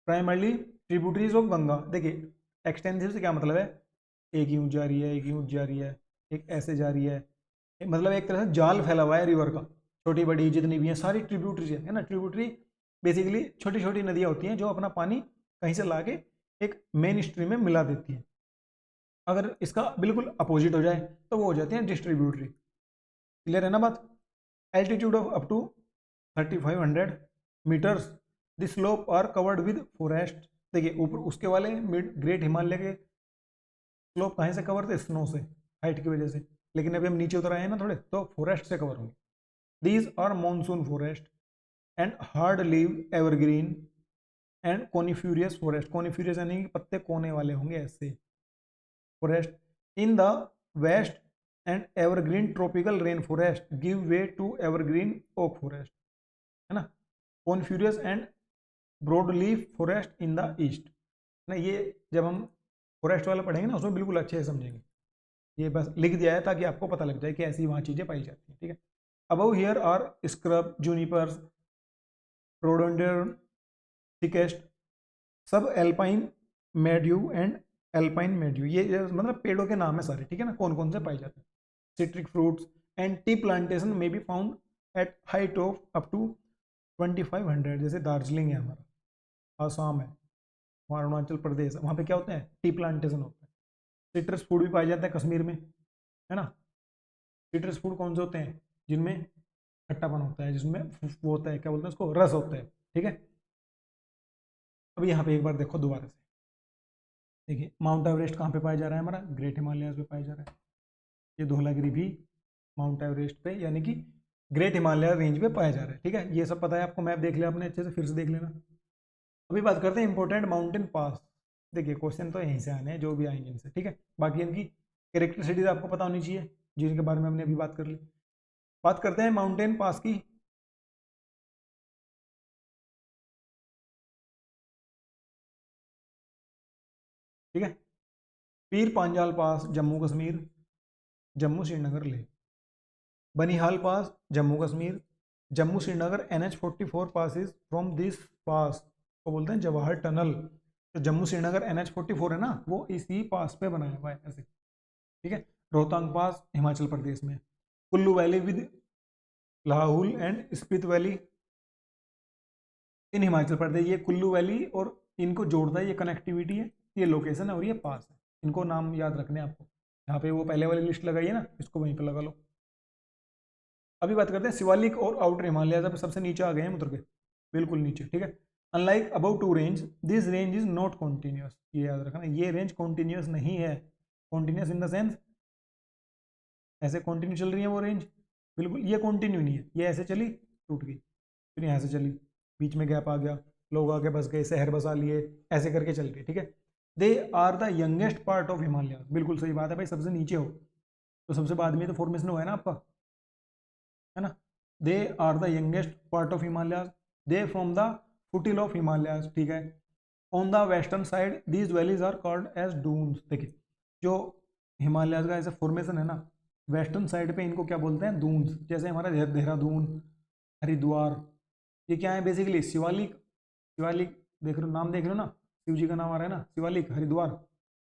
primarily tributaries of Ganga. देखिए एक्सटेंसिव से क्या मतलब है, एक यूं जा रही है, एक यूं जा रही है, एक ऐसे जा रही है, मतलब एक तरह से जाल फैला हुआ है रिवर का, छोटी बड़ी जितनी भी हैं सारी ट्रिब्यूटरीज है ना। ट्रिब्यूटरी बेसिकली छोटी छोटी नदियाँ होती हैं जो अपना पानी कहीं से ला के एक मेन स्ट्रीम में मिला देती हैं। अगर इसका बिल्कुल अपोजिट हो जाए तो वो हो जाती हैं डिस्ट्रीब्यूटरी। क्लियर है ना बात। Altitude of up to 3500 metres, the slope are covered with forest. देखिए ऊपर उसके वाले मिड ग्रेट हिमालय के स्लोप कहाँ से कवर थे, स्नो से, हाइट की वजह से, लेकिन अभी हम नीचे उतर आए हैं ना थोड़े, तो फॉरेस्ट से कवर होंगे। These are monsoon forest and hard leave evergreen and coniferous forest. Coniferous यानी कि पत्ते कोने वाले होंगे ऐसे forest. In the west and evergreen tropical rain forest give way to evergreen oak forest, है ना। Coniferous and broad leaf forest in the east ना। ये जब हम फॉरेस्ट वाला पढ़ेंगे ना उसमें बिल्कुल अच्छे से समझेंगे। ये बस लिख दिया है ताकि आपको पता लग जाए कि ऐसी वहाँ चीज़ें पाई जाती हैं, ठीक है। Above here are scrub, junipers, rhododendron, thickets, sub alpine meadow and alpine meadow, ये मतलब पेड़ों के नाम है सारे, ठीक है ना, कौन कौन से पाए जाते हैं। Citric fruits and tea plantation में be found at height of up to 2500, जैसे दार्जिलिंग है हमारा, आसाम है, वहाँ अरुणाचल प्रदेश है, वहाँ पे क्या होते हैं, टी प्लांटेशन होता है। सिट्रस फूड भी पाए जाते हैं कश्मीर में, है ना। सिट्रस फूड कौन से होते हैं, जिनमें खट्टापन होता है, जिसमें वो होता है, क्या बोलते हैं उसको, रस होता है, ठीक है। अब यहाँ पे एक बार देखो दोबारा से, देखिए माउंट एवरेस्ट कहाँ पे पाया जा रहा है हमारा, ग्रेट हिमालयाज पे पाया जा रहा है। ये धौलागिरी भी माउंट एवरेस्ट पे यानी कि ग्रेट हिमालय रेंज पे पाया जा रहा है, ठीक है। ये सब पता है आपको, मैप देख लिया आपने अच्छे से, फिर से देख लेना। अभी बात करते हैं इंपॉर्टेंट माउंटेन पास। देखिए क्वेश्चन तो यहीं से आने हैं जो भी आएंगे इनसे, ठीक है। बाकी इनकी कैरेक्टरिस्टिक्स आपको पता होनी चाहिए जिनके बारे में हमने अभी बात कर ली। बात करते हैं माउंटेन पास की। ठीक है, पीर पांजाल पास Jammu Kashmir, Jammu Srinagar Leh. Banihal pass Jammu Kashmir, Jammu Srinagar NH44 passes from this pass को बोलते हैं जवाहर टनल। तो जम्मू श्रीनगर NH44 है ना, वो इसी पास पे बनाया हुआ है ऐसे, ठीक है। रोहतांग पास हिमाचल प्रदेश में, Kullu valley with Lahaul and Spiti valley in Himachal Pradesh. ये कुल्लू वैली और इनको जोड़ता है, ये कनेक्टिविटी है, ये लोकेशन है और ये पास है। इनको नाम याद रखने हैं आपको, यहाँ पे वो पहले वाली लिस्ट लगाई है ना, इसको वहीं पे लगा लो। अभी बात करते हैं शिवालिक और आउटर हिमालय, जब सबसे नीचे आ गए हैं उतर के, बिल्कुल नीचे, ठीक है। Unlike above two range, this range is not continuous, ये याद रखना, ये रेंज कॉन्टिन्यूस नहीं है। कॉन्टिन्यूस इन द सेंस ऐसे कॉन्टिन्यू चल रही है वो रेंज, बिल्कुल ये कॉन्टिन्यू नहीं है, ये ऐसे चली टूट गई, फिर यहाँ से चली, बीच में गैप आ गया, लोग आके बस गए, शहर बसा लिए, ऐसे करके चल गए, ठीक है। They are the youngest part of Himalaya, बिल्कुल सही बात है भाई, सबसे नीचे हो तो सबसे बाद में तो फॉर्मेशन हुआ है ना आपका, है ना। They are the youngest part of Himalaya, they from the foothill of Himalaya, ठीक है। On the western side these valleys are called as duns. देखिए जो हिमालय का ऐसा फॉर्मेशन है ना, वेस्टर्न साइड पे इनको क्या बोलते हैं, दून्स। जैसे हमारा देहरादून, हरिद्वार, ये क्या है बेसिकली, शिवालिक। शिवालिक देख रहे हो, नाम देख रहे हो ना, शिव जी का नाम आ रहा है ना, शिवालिक, हरिद्वार,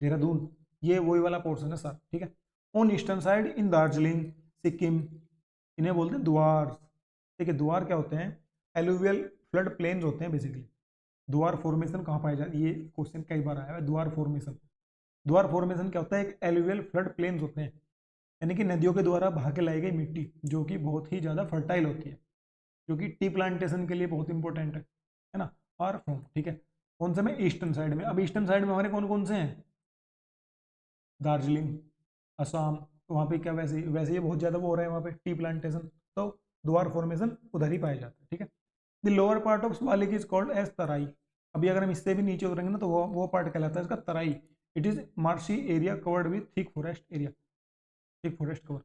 देहरादून, ये वही वाला पोर्शन है सर, ठीक है। ऑन ईस्टर्न साइड इन दार्जिलिंग, सिक्किम, इन्हें बोलते हैं द्वार। देखिए द्वार क्या होते हैं, एलुवियल फ्लड प्लेन्स होते हैं बेसिकली। द्वार फॉर्मेशन कहाँ पाया जाता है, ये क्वेश्चन कई बार आया है, द्वार फॉर्मेशन। द्वार फॉर्मेशन क्या होता है, एक एलुवियल फ्लड प्लेन्स होते हैं, यानी कि नदियों के द्वारा बहा के लाई गई मिट्टी जो कि बहुत ही ज़्यादा फर्टाइल होती है, जो कि टी प्लांटेशन के लिए बहुत इंपॉर्टेंट है ना। और फ्रॉम, ठीक है, कौन से में, ईस्टर्न साइड में। अब ईस्टर्न साइड में हमारे कौन कौन से हैं, दार्जिलिंग, असम, तो वहाँ पे क्या वैसे वैसे ही बहुत ज़्यादा वो हो रहा है वहाँ पे टी प्लांटेशन, तो द्वार फॉर्मेशन उधर ही पाया जाता है, ठीक है। The lower part of Shivalik is called as Terai. अभी अगर हम इससे भी नीचे उतरेंगे ना तो वो पार्ट कहलाता है इसका Terai. It is marshy area covered with thick forest area, thick forest cover.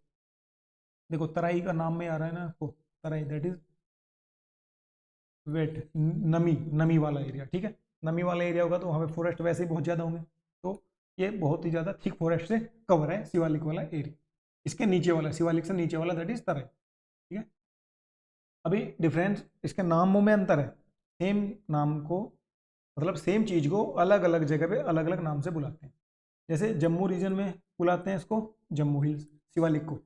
देखो तराई का नाम में आ रहा है ना आपको, तराई दैट इज वेट, नमी, नमी वाला एरिया, ठीक है। नमी वाला एरिया होगा तो वहाँ पे फॉरेस्ट वैसे ही बहुत ज़्यादा होंगे, तो ये बहुत ही ज़्यादा थिक फॉरेस्ट से कवर है शिवालिक वाला एरिया। इसके नीचे वाला, शिवालिक से नीचे वाला दैट इज तराई, ठीक है। अभी डिफरेंस, इसके नामों में अंतर है, सेम नाम को, मतलब सेम चीज़ को अलग अलग जगह पे अलग अलग नाम से बुलाते हैं। जैसे जम्मू रीजन में बुलाते हैं इसको जम्मू हिल्स, शिवालिक को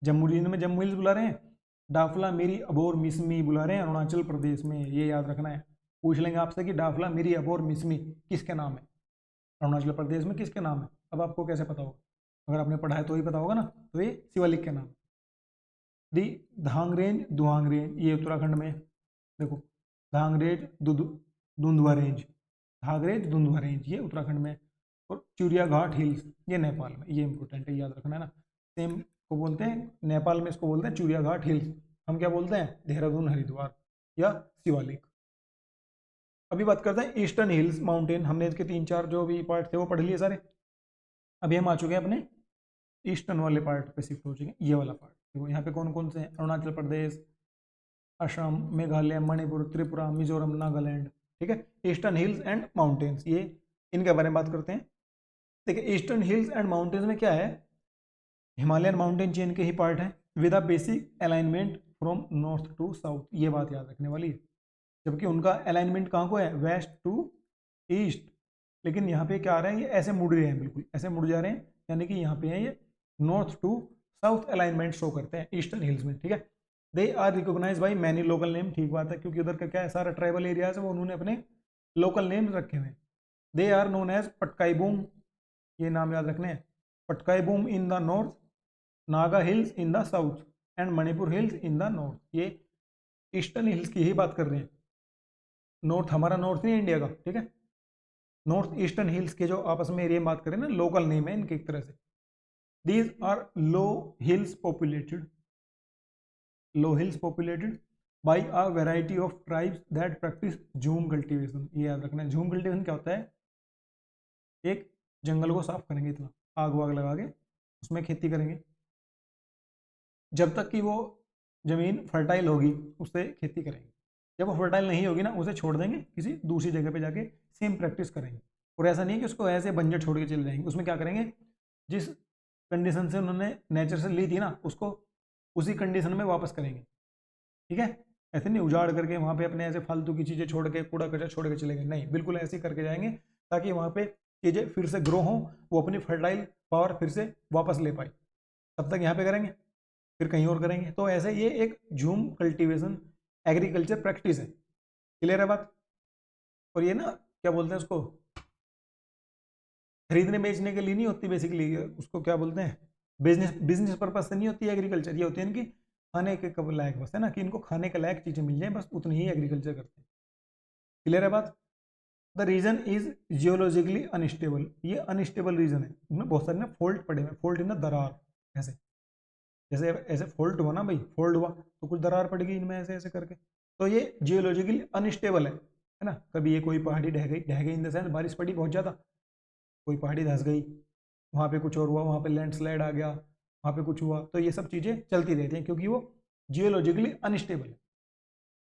जम्मू रीजन में जम्मू हिल्स बुला रहे हैं। डाफला मेरी अबोर मिसमी बुला रहे हैं अरुणाचल प्रदेश में, ये याद रखना है। पूछ लेंगे आपसे कि डाफला मेरी अबोर मिसमी किसके नाम है, अरुणाचल प्रदेश में किसके नाम है। अब आपको कैसे पता होगा, अगर आपने पढ़ा है तो ही पता होगा ना, तो ये शिवालिक के नाम। दी धांग रेंज, दुहांग रेंज, ये उत्तराखंड में। देखो Dhang range, दुंदुवा range, Dhang range, दुंदुवा range, ये उत्तराखंड में। और चूरिया घाट हिल्स, ये नेपाल में। ये इंपॉर्टेंट है, याद रखना है ना। सेम को बोलते हैं नेपाल में, इसको बोलते हैं चूरिया घाट हिल्स। हम क्या बोलते हैं, देहरादून, हरिद्वार या शिवालिक। अभी बात करते हैं ईस्टर्न हिल्स माउंटेन। हमने इसके 3-4 जो भी पार्ट थे वो पढ़ लिए सारे। अभी हम आ चुके हैं अपने ईस्टर्न वाले पार्ट पे शिफ्ट हो चुके हैं, ये वाला पार्ट। देखो यहाँ पे कौन कौन से हैं, अरुणाचल प्रदेश, असम, मेघालय, मणिपुर, त्रिपुरा, मिजोरम, नागालैंड, ठीक है। ईस्टर्न हिल्स एंड माउंटेन्स, ये इनके बारे में बात करते हैं। देखिए ईस्टर्न हिल्स एंड माउंटेन्स में क्या है, हिमालयन माउंटेन चेन के ही पार्ट है with a basic alignment from north to south, ये बात याद रखने वाली है। जबकि उनका अलाइनमेंट कहाँ को है, वेस्ट टू ईस्ट, लेकिन यहाँ पे क्या आ रहा है, ये ऐसे मुड़ रहे हैं, बिल्कुल ऐसे मुड़ जा रहे हैं, यानी कि यहाँ पे है ये north to south alignment show करते हैं ईस्टर्न हिल्स में, ठीक है। They are recognise by many local name, ठीक बात है, क्योंकि उधर का क्या है, सारा ट्राइबल एरियाज है, वो उन्होंने अपने लोकल नेम रखे हुए हैं। They are known as Patkai Bum, ये नाम याद रखने हैं। Patkai Bum in the north, Naga hills in the south and Manipur hills in the north. ये ईस्टर्न हिल्स की ही बात कर रहे हैं। नॉर्थ हमारा नॉर्थ नहीं इंडिया का, ठीक है। नॉर्थ ईस्टर्न हिल्स के जो आपस में एरिया बात करें ना, लोकल नेम है इनके एक तरह से। These are low hills populated, low hills populated by a variety of tribes that practice jhum cultivation. ये याद रखना है, झूम कल्टीवेशन क्या होता है, एक जंगल को साफ करेंगे, इतना आग वाग लगा के उसमें खेती करेंगे, जब तक कि वो जमीन फर्टाइल होगी उससे खेती करेंगे। जब वो फर्टाइल नहीं होगी ना, उसे छोड़ देंगे, किसी दूसरी जगह पे जाके सेम प्रैक्टिस करेंगे। और ऐसा नहीं है कि उसको ऐसे बंजर छोड़ के चले जाएंगे, उसमें क्या करेंगे, जिस कंडीशन से उन्होंने नेचर से ली थी ना, उसको उसी कंडीशन में वापस करेंगे, ठीक है। ऐसे नहीं उजाड़ करके वहाँ पे अपने ऐसे फालतू की चीज़ें छोड़ के, कूड़ा कचरा छोड़ के चले गए, नहीं, बिल्कुल ऐसे ही करके जाएंगे ताकि वहाँ पे चीज़ें फिर से ग्रो हों, वो अपनी फर्टाइल पावर फिर से वापस ले पाए। तब तक यहाँ पे करेंगे, फिर कहीं और करेंगे। तो ऐसे ये एक झूम कल्टीवेशन एग्रीकल्चर प्रैक्टिस है, क्लियर है बात। और ये ना क्या बोलते हैं उसको, खरीदने बेचने के लिए नहीं होती बेसिकली, उसको क्या बोलते हैं, बिजनेस, बिजनेस पर्पज से नहीं होती है एग्रीकल्चर। ये होती है इनकी खाने के कब लायक, बस है ना, कि इनको खाने के लायक चीज़ें मिल जाए, बस उतनी ही एग्रीकल्चर करते हैं, क्लियर है बात। The region is geologically unstable, ये अनस्टेबल रीजन है, इसमें बहुत सारे ना फॉल्ट पड़े हुए, फॉल्ट इन द दरार, ऐसे जैसे ऐसे फॉल्ट हुआ ना भाई, फोल्ड हुआ तो कुछ दरार पड़ गई इनमें, ऐसे ऐसे करके, तो ये जियोलॉजिकली अनस्टेबल है ना। कभी ये कोई पहाड़ी ढह गई इन द सेंस बारिश पड़ी बहुत ज़्यादा, कोई पहाड़ी धंस गई, वहाँ पे कुछ और हुआ, वहाँ पे लैंडस्लाइड आ गया, वहाँ पे कुछ हुआ, तो ये सब चीज़ें चलती रहती हैं क्योंकि वो जियोलॉजिकली अनस्टेबल है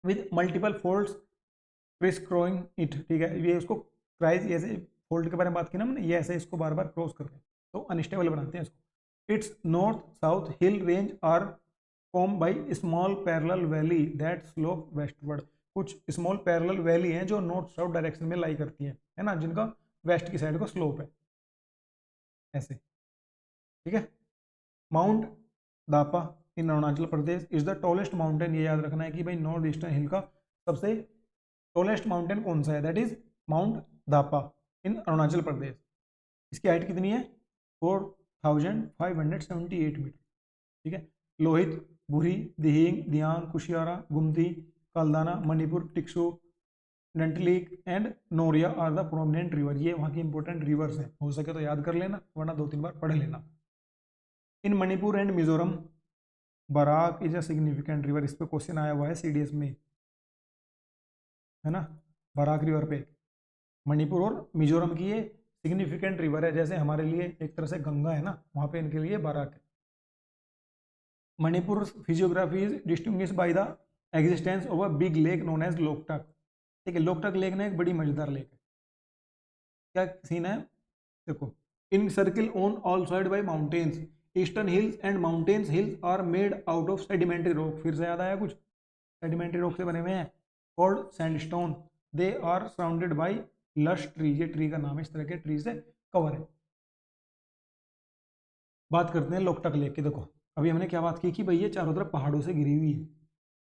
with multiple folds crisscrossing it. ठीक है, ये उसको क्राइस ऐसे फोल्ड के बारे में बात की ना हमने, ये ऐसे इसको बार बार क्रॉस करते हैं तो अनस्टेबल बनाते हैं इसको। Its north south hill range are form by small parallel valley that slope westward. कुछ स्मॉल पैरेलल वैली हैं जो नॉर्थ साउथ डायरेक्शन में लाई करती हैं, है ना, जिनका वेस्ट की साइड को स्लोप है ऐसे। ठीक है, mount Dapha in Arunachal Pradesh is the tallest mountain. ये याद रखना है कि भाई नॉर्थ ईस्टर्न हिल का सबसे टॉलेस्ट माउंटेन कौन सा है, that is mount Dapha in Arunachal प्रदेश। इसकी हाइट कितनी है, 4578 मीटर। ठीक है, Lohit, Burhi, Dihing, Diyang, Kushiyara, Gumti, Kaladan, Manipur, Tizu, Nantalik and Noria are the prominent river. ये वहाँ की इंपॉर्टेंट रिवर्स हैं, हो सके तो याद कर लेना वरना 2-3 बार पढ़ लेना। In Manipur and Mizoram Barak is a significant river. इस पर क्वेश्चन आया हुआ है सीडीएस में, है ना, बराक रिवर पे। मणिपुर और मिजोरम की ये सिग्निफिकेंट रिवर है, जैसे हमारे लिए एक तरह से गंगा है ना, वहाँ पे इनके लिए बराक है। Manipur physiography is distinguished by the existence of a big lake known as Loktak. ठीक है, लोकटक लेक ना एक बड़ी मजेदार लेक है। क्या सीन है देखो, in circle on all side by mountains, eastern hills and mountains hills are made out of sedimentary rock. फिर से याद आया कुछ, सेडिमेंट्री रॉक से बने हुए हैं, called sandstone. They are surrounded by lush tree, ये ट्री का नाम है, इस तरह के ट्री से कवर है। बात करते हैं लोकटक लेक की। देखो अभी हमने क्या बात की कि भाई ये चारों तरफ पहाड़ों से घिरी हुई है,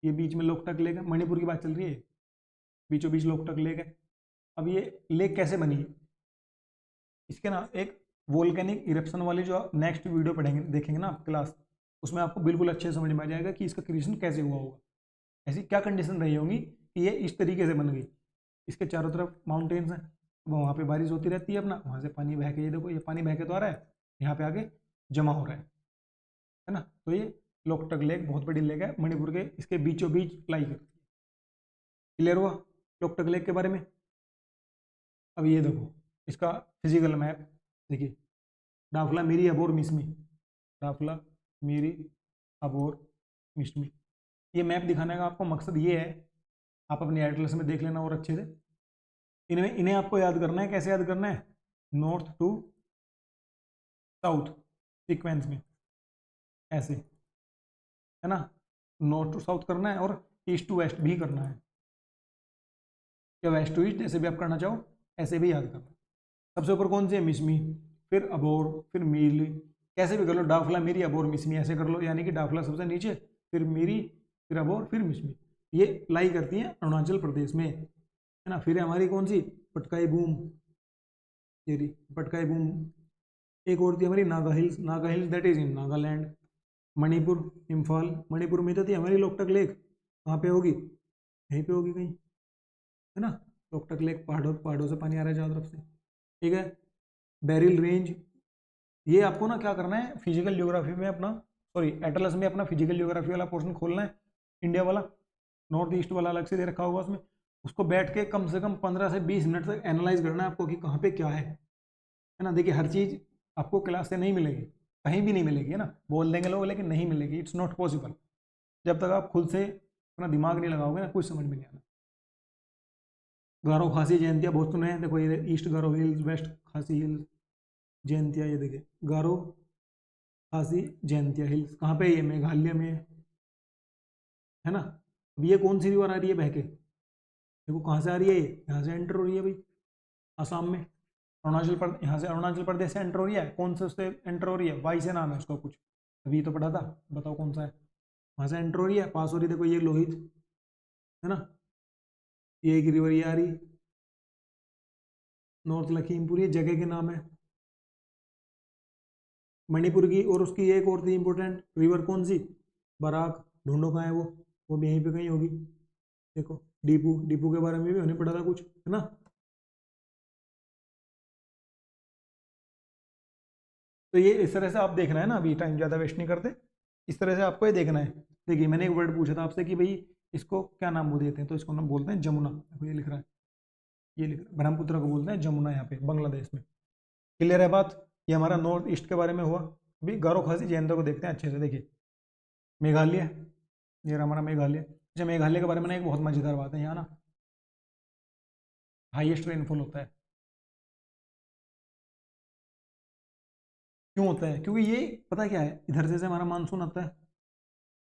ये बीच में लोकटक लेक है, मणिपुर की बात चल रही है, बीचों बीच लोकटक लेक है। अब ये लेक कैसे बनी है, इसके ना एक वोल्केनिक इरप्शन वाली जो नेक्स्ट वीडियो पढ़ेंगे देखेंगे ना आप क्लास, उसमें आपको बिल्कुल अच्छे से समझ में आ जाएगा कि इसका क्रिएशन कैसे हुआ होगा, ऐसी क्या कंडीशन रही होंगी कि ये इस तरीके से बन गई। इसके चारों तरफ माउंटेन्स हैं, वहाँ पे बारिश होती रहती है अपना, वहाँ से पानी बह के, ये देखो ये पानी बह के तो आ रहा है, यहाँ पे आके जमा हो रहा है ना। तो ये लोकटक लेक बहुत बड़ी लेक है, मणिपुर के इसके बीचों बीच लाई करती है। क्लियर हुआ लोकटक लेक के बारे में। अब ये देखो इसका फिजिकल मैप देखिए, डाफला मेरी अबोर मिसमी, डाफला मेरी अबोर मिसमी। ये मैप दिखाने का आपको मकसद ये है, आप अपने एटलस में देख लेना और अच्छे से, इन्हें आपको याद करना है। कैसे याद करना है, नॉर्थ टू साउथ सीक्वेंस में ऐसे, है ना, नॉर्थ टू साउथ करना है और ईस्ट टू वेस्ट भी करना है, या वेस्ट टू ईस्ट जैसे भी आप करना चाहो ऐसे भी याद करना। सबसे ऊपर कौन सी है, मिसमी, फिर अबोर, फिर मीली, कैसे भी कर लो, डाफला मेरी अबोर मिसमी ऐसे कर लो, यानी कि डाफला सबसे नीचे, फिर मेरी, फिर अबोर, फिर मिसमी। ये लाई करती है अरुणाचल प्रदेश में, है ना। फिर हमारी कौन सी, पटकाई बूम, ये रही पटकाई बूम। एक और थी हमारी Naga hills, Naga hills that is in Nagaland. Manipur, Imphal, Manipur में तो थी हमारी लोकटक लेक, कहाँ पे होगी, यहीं पे होगी कहीं, है ना। लोकटक लेक पहाड़ों पहाड़ों से पानी आ रहा है चारों तरफ से। ठीक है, बेरिल रेंज, ये आपको ना क्या करना है, फिजिकल ज्योग्राफी में अपना, सॉरी एटलस में अपना फिजिकल ज्योग्राफी वाला पोर्शन खोलना है, इंडिया वाला, नॉर्थ ईस्ट वाला अलग से दे रखा होगा उसमें, उसको बैठ के कम से कम 15 से 20 मिनट तक एनालाइज करना है आपको कि कहाँ पे क्या है ना। देखिए हर चीज़ आपको क्लास से नहीं मिलेगी, कहीं भी नहीं मिलेगी, है ना, बोल देंगे लोग लेकिन नहीं मिलेगी, इट्स नॉट पॉसिबल। जब तक आप खुद से अपना दिमाग नहीं लगाओगे ना, कुछ समझ में नहीं आना। गारो खासी जयंतिया बहुत सुने हैं, देखो ये ईस्ट गारो हिल्स, वेस्ट खासी हिल्स, जयंतिया, ये देखिए गारो खासी जयंतिया हिल्स कहाँ पे है, ये मेघालय में है ना। अब ये कौन सी रिवर आ रही है बह के, देखो कहाँ से आ रही है, ये यहाँ से एंटर हो रही है भाई, आसाम में, अरुणाचल प्रदेश, यहाँ से अरुणाचल प्रदेश से एंटर हो रही है, कौन से उससे एंटर हो रही है, वाई से नाम है उसका कुछ, अभी तो पढ़ा था, बताओ कौन सा है, वहाँ से एंटर हो रही है, पास हो रही है, देखो ये लोहित, है ना, ये एक रिवर ये आ रही, नॉर्थ लखीमपुर, ये जगह के नाम है मणिपुर की। और उसकी एक और थी इंपॉर्टेंट रिवर कौन सी, बराक, ढूंढो कहाँ है वो भी यहीं पे कहीं होगी। देखो डीपू, डीपू के बारे में भी हमने पढ़ा था कुछ, है ना। तो ये इस तरह से आप देखना है ना, अभी टाइम ज़्यादा वेस्ट नहीं करते, इस तरह से आपको ये देखना है। देखिए मैंने एक वर्ड पूछा था आपसे कि भाई इसको क्या नाम वो देते हैं, तो इसको नाम बोलते हैं जमुना। देखो ये लिख रहा है, ये लिख रहा है, ब्रह्मपुत्र को बोलते हैं जमुना यहाँ पे बांग्लादेश में। क्लियर है बात। ये हमारा नॉर्थ ईस्ट के बारे में हुआ। अभी गारो खासी जयंती को देखते हैं अच्छे से। देखिए मेघालय, ये रहा हमारा मेघालय। अच्छा मेघालय के बारे में ना एक बहुत मजेदार बात है, यहाँ ना हाईएस्ट रेनफॉल होता है। क्यों होता है? क्योंकि ये पता क्या है, इधर से हमारा मानसून आता है,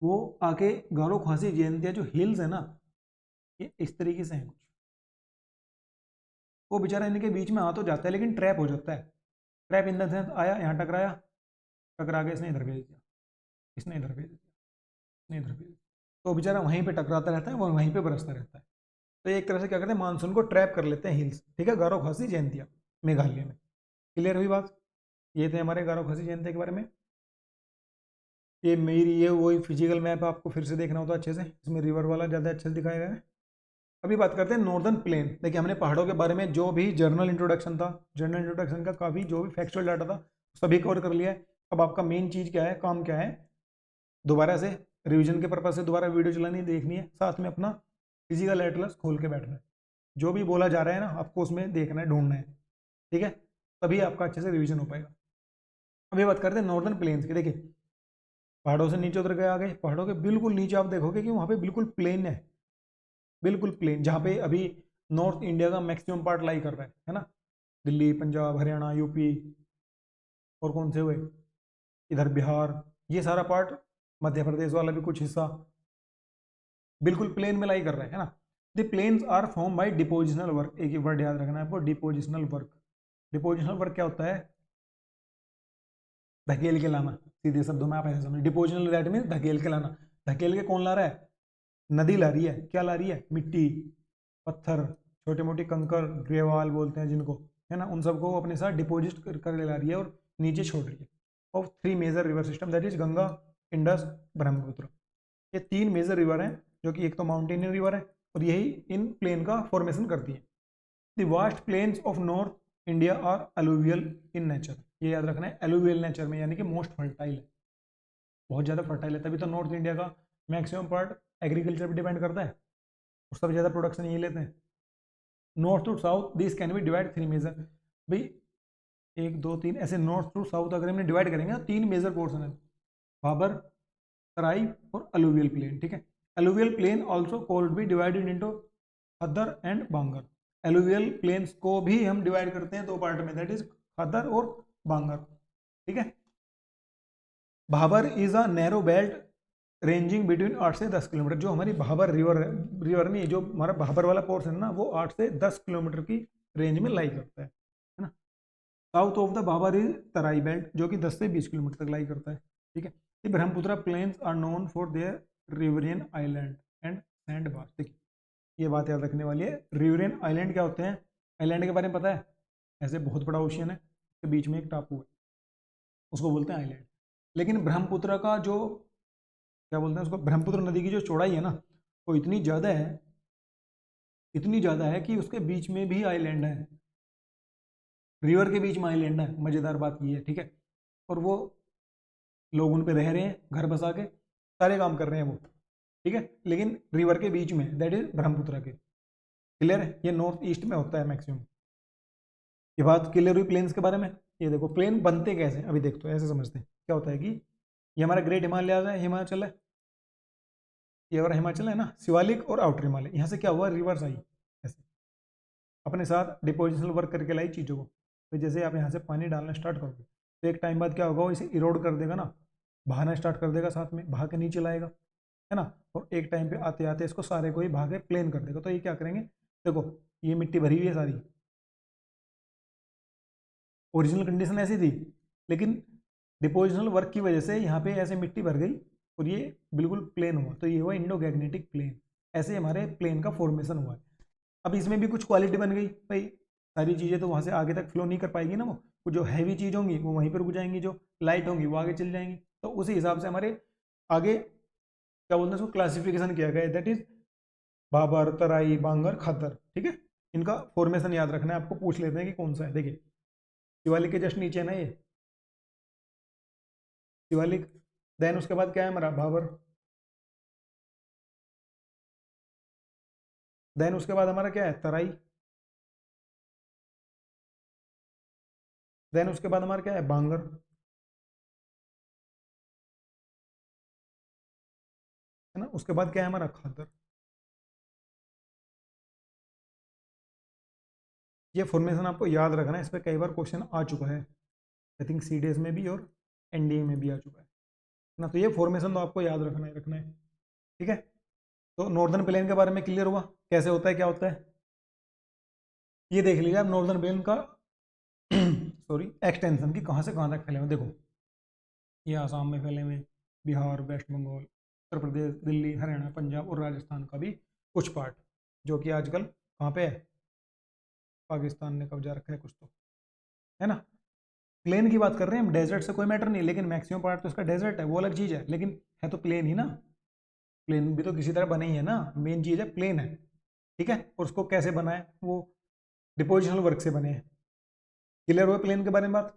वो आके गारो खासी जयंतिया जो हिल्स है ना, ये इस तरीके से है कुछ, वो बेचारा इनके बीच में आ तो जाता है लेकिन ट्रैप हो जाता है। ट्रैप इन द सेंस आया यहाँ टकराया, टकरा के इसने इधर भेज दिया, इसने इधर भेज दिया, इसने इधर भेज दिया, तो बेचारा वहीं पे टकराता रहता है, वो वहीं पे बरसता रहता है। तो एक तरह से क्या करते हैं, मानसून को ट्रैप कर लेते हैं हिल्स। ठीक है, गारो खासी जयंतिया मेघालय में। क्लियर हुई बात। ये थे हमारे गारो खासी जयंतिया के बारे में। ये मेरी ये वही फिजिकल मैप आपको फिर से देखना होता अच्छे से, इसमें रिवर वाला ज़्यादा अच्छे से दिखाया गया है। अभी बात करते हैं नॉर्दर्न प्लेन। देखिए हमने पहाड़ों के बारे में जो भी जर्नल इंट्रोडक्शन था, जर्नल इंट्रोडक्शन का काफ़ी जो भी फैक्चुअल डाटा था सभी कवर कर लिया है। अब आपका मेन चीज़ क्या है, काम क्या है, दोबारा से रिवीजन के पर्पज से दोबारा वीडियो चलानी देखनी है, साथ में अपना फिजिकल एटलस खोल के बैठना है। जो भी बोला जा रहा है ना आपको उसमें देखना है, ढूंढना है। ठीक है, तभी आपका अच्छे से रिवीजन हो पाएगा। अभी बात करते हैं नॉर्दर्न प्लेन्स की। देखिए पहाड़ों से नीचे उतर गए, आ गए पहाड़ों के बिल्कुल नीचे, आप देखोगे कि वहाँ पे बिल्कुल प्लेन है, बिल्कुल प्लेन, जहाँ पे अभी नॉर्थ इंडिया का मैक्सिमम पार्ट लाई कर रहा है ना, दिल्ली, पंजाब, हरियाणा, यूपी, और कौन से हुए इधर बिहार, ये सारा पार्ट, मध्य प्रदेश वाला भी कुछ हिस्सा बिल्कुल प्लेन में लाई कर रहा है ना। The plains are form by depositional work. एक ही वर्ड याद रखना है आपको, डिपोजिशनल वर्क। डिपोजिशनल वर्क क्या होता है, धकेल के लाना। सीधे शब्दों में आप ऐसे समझ, डिपोजिशनल दैट मीन धकेल के लाना। धकेल के कौन ला रहा है, नदी ला रही है। क्या ला रही है, मिट्टी, पत्थर, छोटे मोटे कंकर, ग्रेवाल बोलते हैं जिनको, है ना, उन सबको वो अपने साथ डिपोजिट कर ला रही है और नीचे छोड़ रही है। Of three major river system, that is Ganga, Indus, Brahmaputra. ये तीन मेजर रिवर हैं, जो कि एक तो माउंटेनियन रिवर है और यही इन प्लेन का फॉर्मेशन करती है। The vast plains of north India are alluvial in nature. ये याद रखना है, अलुवियल नेचर में, यानी कि मोस्ट फर्टाइल है, बहुत ज़्यादा फर्टाइल है। तभी तो नॉर्थ इंडिया का मैक्सिमम पार्ट एग्रीकल्चर पर डिपेंड करता है और सबसे ज़्यादा प्रोडक्शन यही लेते हैं। North to south this can be divide three major. भाई एक दो तीन ऐसे नॉर्थ टू साउथ अगर हमने डिवाइड करेंगे तो तीन मेजर पोर्सन है, भाबर, तराई और अलुवियल प्लेन। ठीक है, alluvial plain also called be divided into khadar and bangar. Alluvial plains को भी हम डिवाइड करते हैं दो पार्ट में, दैट इज खद्दर और बांगर। ठीक है, Bhabar is a narrow belt ranging between 8 से 10 किलोमीटर। जो हमारी भाबर रिवर है, रिवर नहीं, जो हमारा भाबर वाला पोर्शन है ना, वो 8 से 10 किलोमीटर की रेंज में लाई करता है ना। South of the Bhabar is Terai belt, जो कि 10 से 20 किलोमीटर तक लाई करता है। ठीक है, the Brahmaputra plains are known for their riverine island and sand bar. देखिए ये बात याद रखने वाली है, रिवरियन आइलैंड क्या होते हैं, आइलैंड के बारे में पता है, ऐसे बहुत बड़ा ओशियन है, उसके बीच में एक टापू है, उसको बोलते हैं आइलैंड। लेकिन ब्रह्मपुत्र का जो क्या बोलते हैं उसको, ब्रह्मपुत्र नदी की जो चौड़ाई है ना, वो इतनी ज़्यादा है, इतनी ज़्यादा है कि उसके बीच में भी आइलैंड है, रिवर के बीच में आइलैंड है। मज़ेदार बात ये है। ठीक है, और वो लोग उन पे रह रहे हैं, घर बसा के सारे काम कर रहे हैं वो। ठीक है, लेकिन रिवर के बीच में, दैट इज ब्रह्मपुत्र के। क्लियर है, ये नॉर्थ ईस्ट में होता है मैक्सिमम। ये बात क्लियर हुई प्लेन्स के बारे में। ये देखो प्लेन बनते कैसे, अभी देखते हो, ऐसे समझते हैं। क्या होता है कि ये हमारा ग्रेट हिमालय है, हिमाचल है, ये और हिमाचल है ना, शिवालिक और आउटर हिमालय। यहाँ से क्या हुआ, रिवर्स आई ऐसे अपने साथ डिपोजिशनल वर्क करके लाई चीज़ों को। तो जैसे आप यहाँ से पानी डालना स्टार्ट करोगे तो एक टाइम बाद क्या होगा, वो इसे इरोड कर देगा ना, बहाना स्टार्ट कर देगा, साथ में बहा के नीचे लाएगा, है ना। और एक टाइम पे आते आते इसको सारे को ही बहा के प्लेन कर देगा। तो ये क्या करेंगे, देखो ये मिट्टी भरी हुई है सारी, ओरिजिनल कंडीशन ऐसी थी, लेकिन डिपोजिशनल वर्क की वजह से यहाँ पे ऐसे मिट्टी भर गई और ये बिल्कुल प्लेन हुआ। तो ये हुआ इंडोगैग्नेटिक प्लेन। ऐसे हमारे प्लेन का फॉर्मेशन हुआ है। अब इसमें भी कुछ क्वालिटी बन गई भाई, सारी चीज़ें तो वहाँ से आगे तक फ्लो नहीं कर पाएगी ना, वो जो हैवी चीज़ होंगी वो वहीं पर रुक जाएंगी, जो लाइट होंगी वो आगे चल जाएंगी। तो उसी हिसाब से हमारे आगे क्या बोलते हैं उसको, क्लासिफिकेशन किया गया है, दैट इज भाबर, तराई, बांगर, खद्दर। ठीक है, इनका फॉर्मेशन याद रखना है आपको, पूछ लेते हैं कि कौन सा है। देखिए शिवालिक के जस्ट नीचे है ना ये शिवालिक, देन उसके बाद क्या है हमारा भाबर, देन उसके बाद हमारा क्या है, तराई। देन उसके बाद हमारा क्या है, बांगर। है ना, उसके बाद क्या है हमारा, खादर। ये फॉर्मेशन आपको याद रखना है, इस पर कई बार क्वेश्चन आ चुका है, आई थिंक सीडीएस में भी और एनडीए में भी आ चुका है ना। तो ये फॉर्मेशन तो आपको याद रखना है। ठीक है, तो नॉर्दर्न प्लेन के बारे में क्लियर हुआ, कैसे होता है, क्या होता है। ये देख लीजिए आप नॉर्दर्न प्लेन का सॉरी एक्सटेंशन की कहाँ से कहाँ तक फैले हुए, देखो ये आसाम में फैले हुए, बिहार, वेस्ट बंगाल, उत्तर प्रदेश, दिल्ली, हरियाणा, पंजाब और राजस्थान का भी कुछ पार्ट, जो कि आजकल कहाँ पे है, पाकिस्तान ने कब्जा रखा है कुछ तो, है ना। प्लेन की बात कर रहे हैं हम, डेजर्ट से कोई मैटर नहीं, लेकिन मैक्सिमम पार्ट तो इसका डेजर्ट है, वो अलग चीज़ है, लेकिन है तो प्लेन ही ना। प्लेन भी तो किसी तरह बना ही है ना, मेन चीज़ है प्लेन है। ठीक है, और उसको कैसे बना है, वो डिपोजिशनल वर्क से बने हैं। क्लियर हुआ प्लेन के बारे में बात।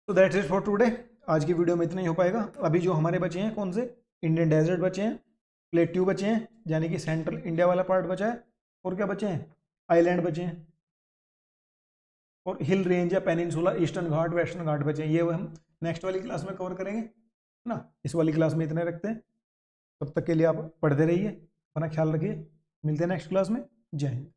तो दैट्स इट फॉर टुडे। आज की वीडियो में इतना ही हो पाएगा। अभी जो हमारे बचे हैं कौन से, इंडियन डेजर्ट बचे हैं, प्लेट्यू बचे हैं यानी कि सेंट्रल इंडिया वाला पार्ट बचा है, और क्या बचे हैं, आइलैंड बचे हैं, और हिल रेंज या पेनिनसुला, ईस्टर्न घाट, वेस्टर्न घाट बचे हैं। ये हम नेक्स्ट वाली क्लास में कवर करेंगे, है ना। इस वाली क्लास में इतने रखते हैं, तब तक के लिए आप पढ़ते रहिए, अपना ख्याल रखिए, मिलते हैं नेक्स्ट क्लास में। जय हिंद।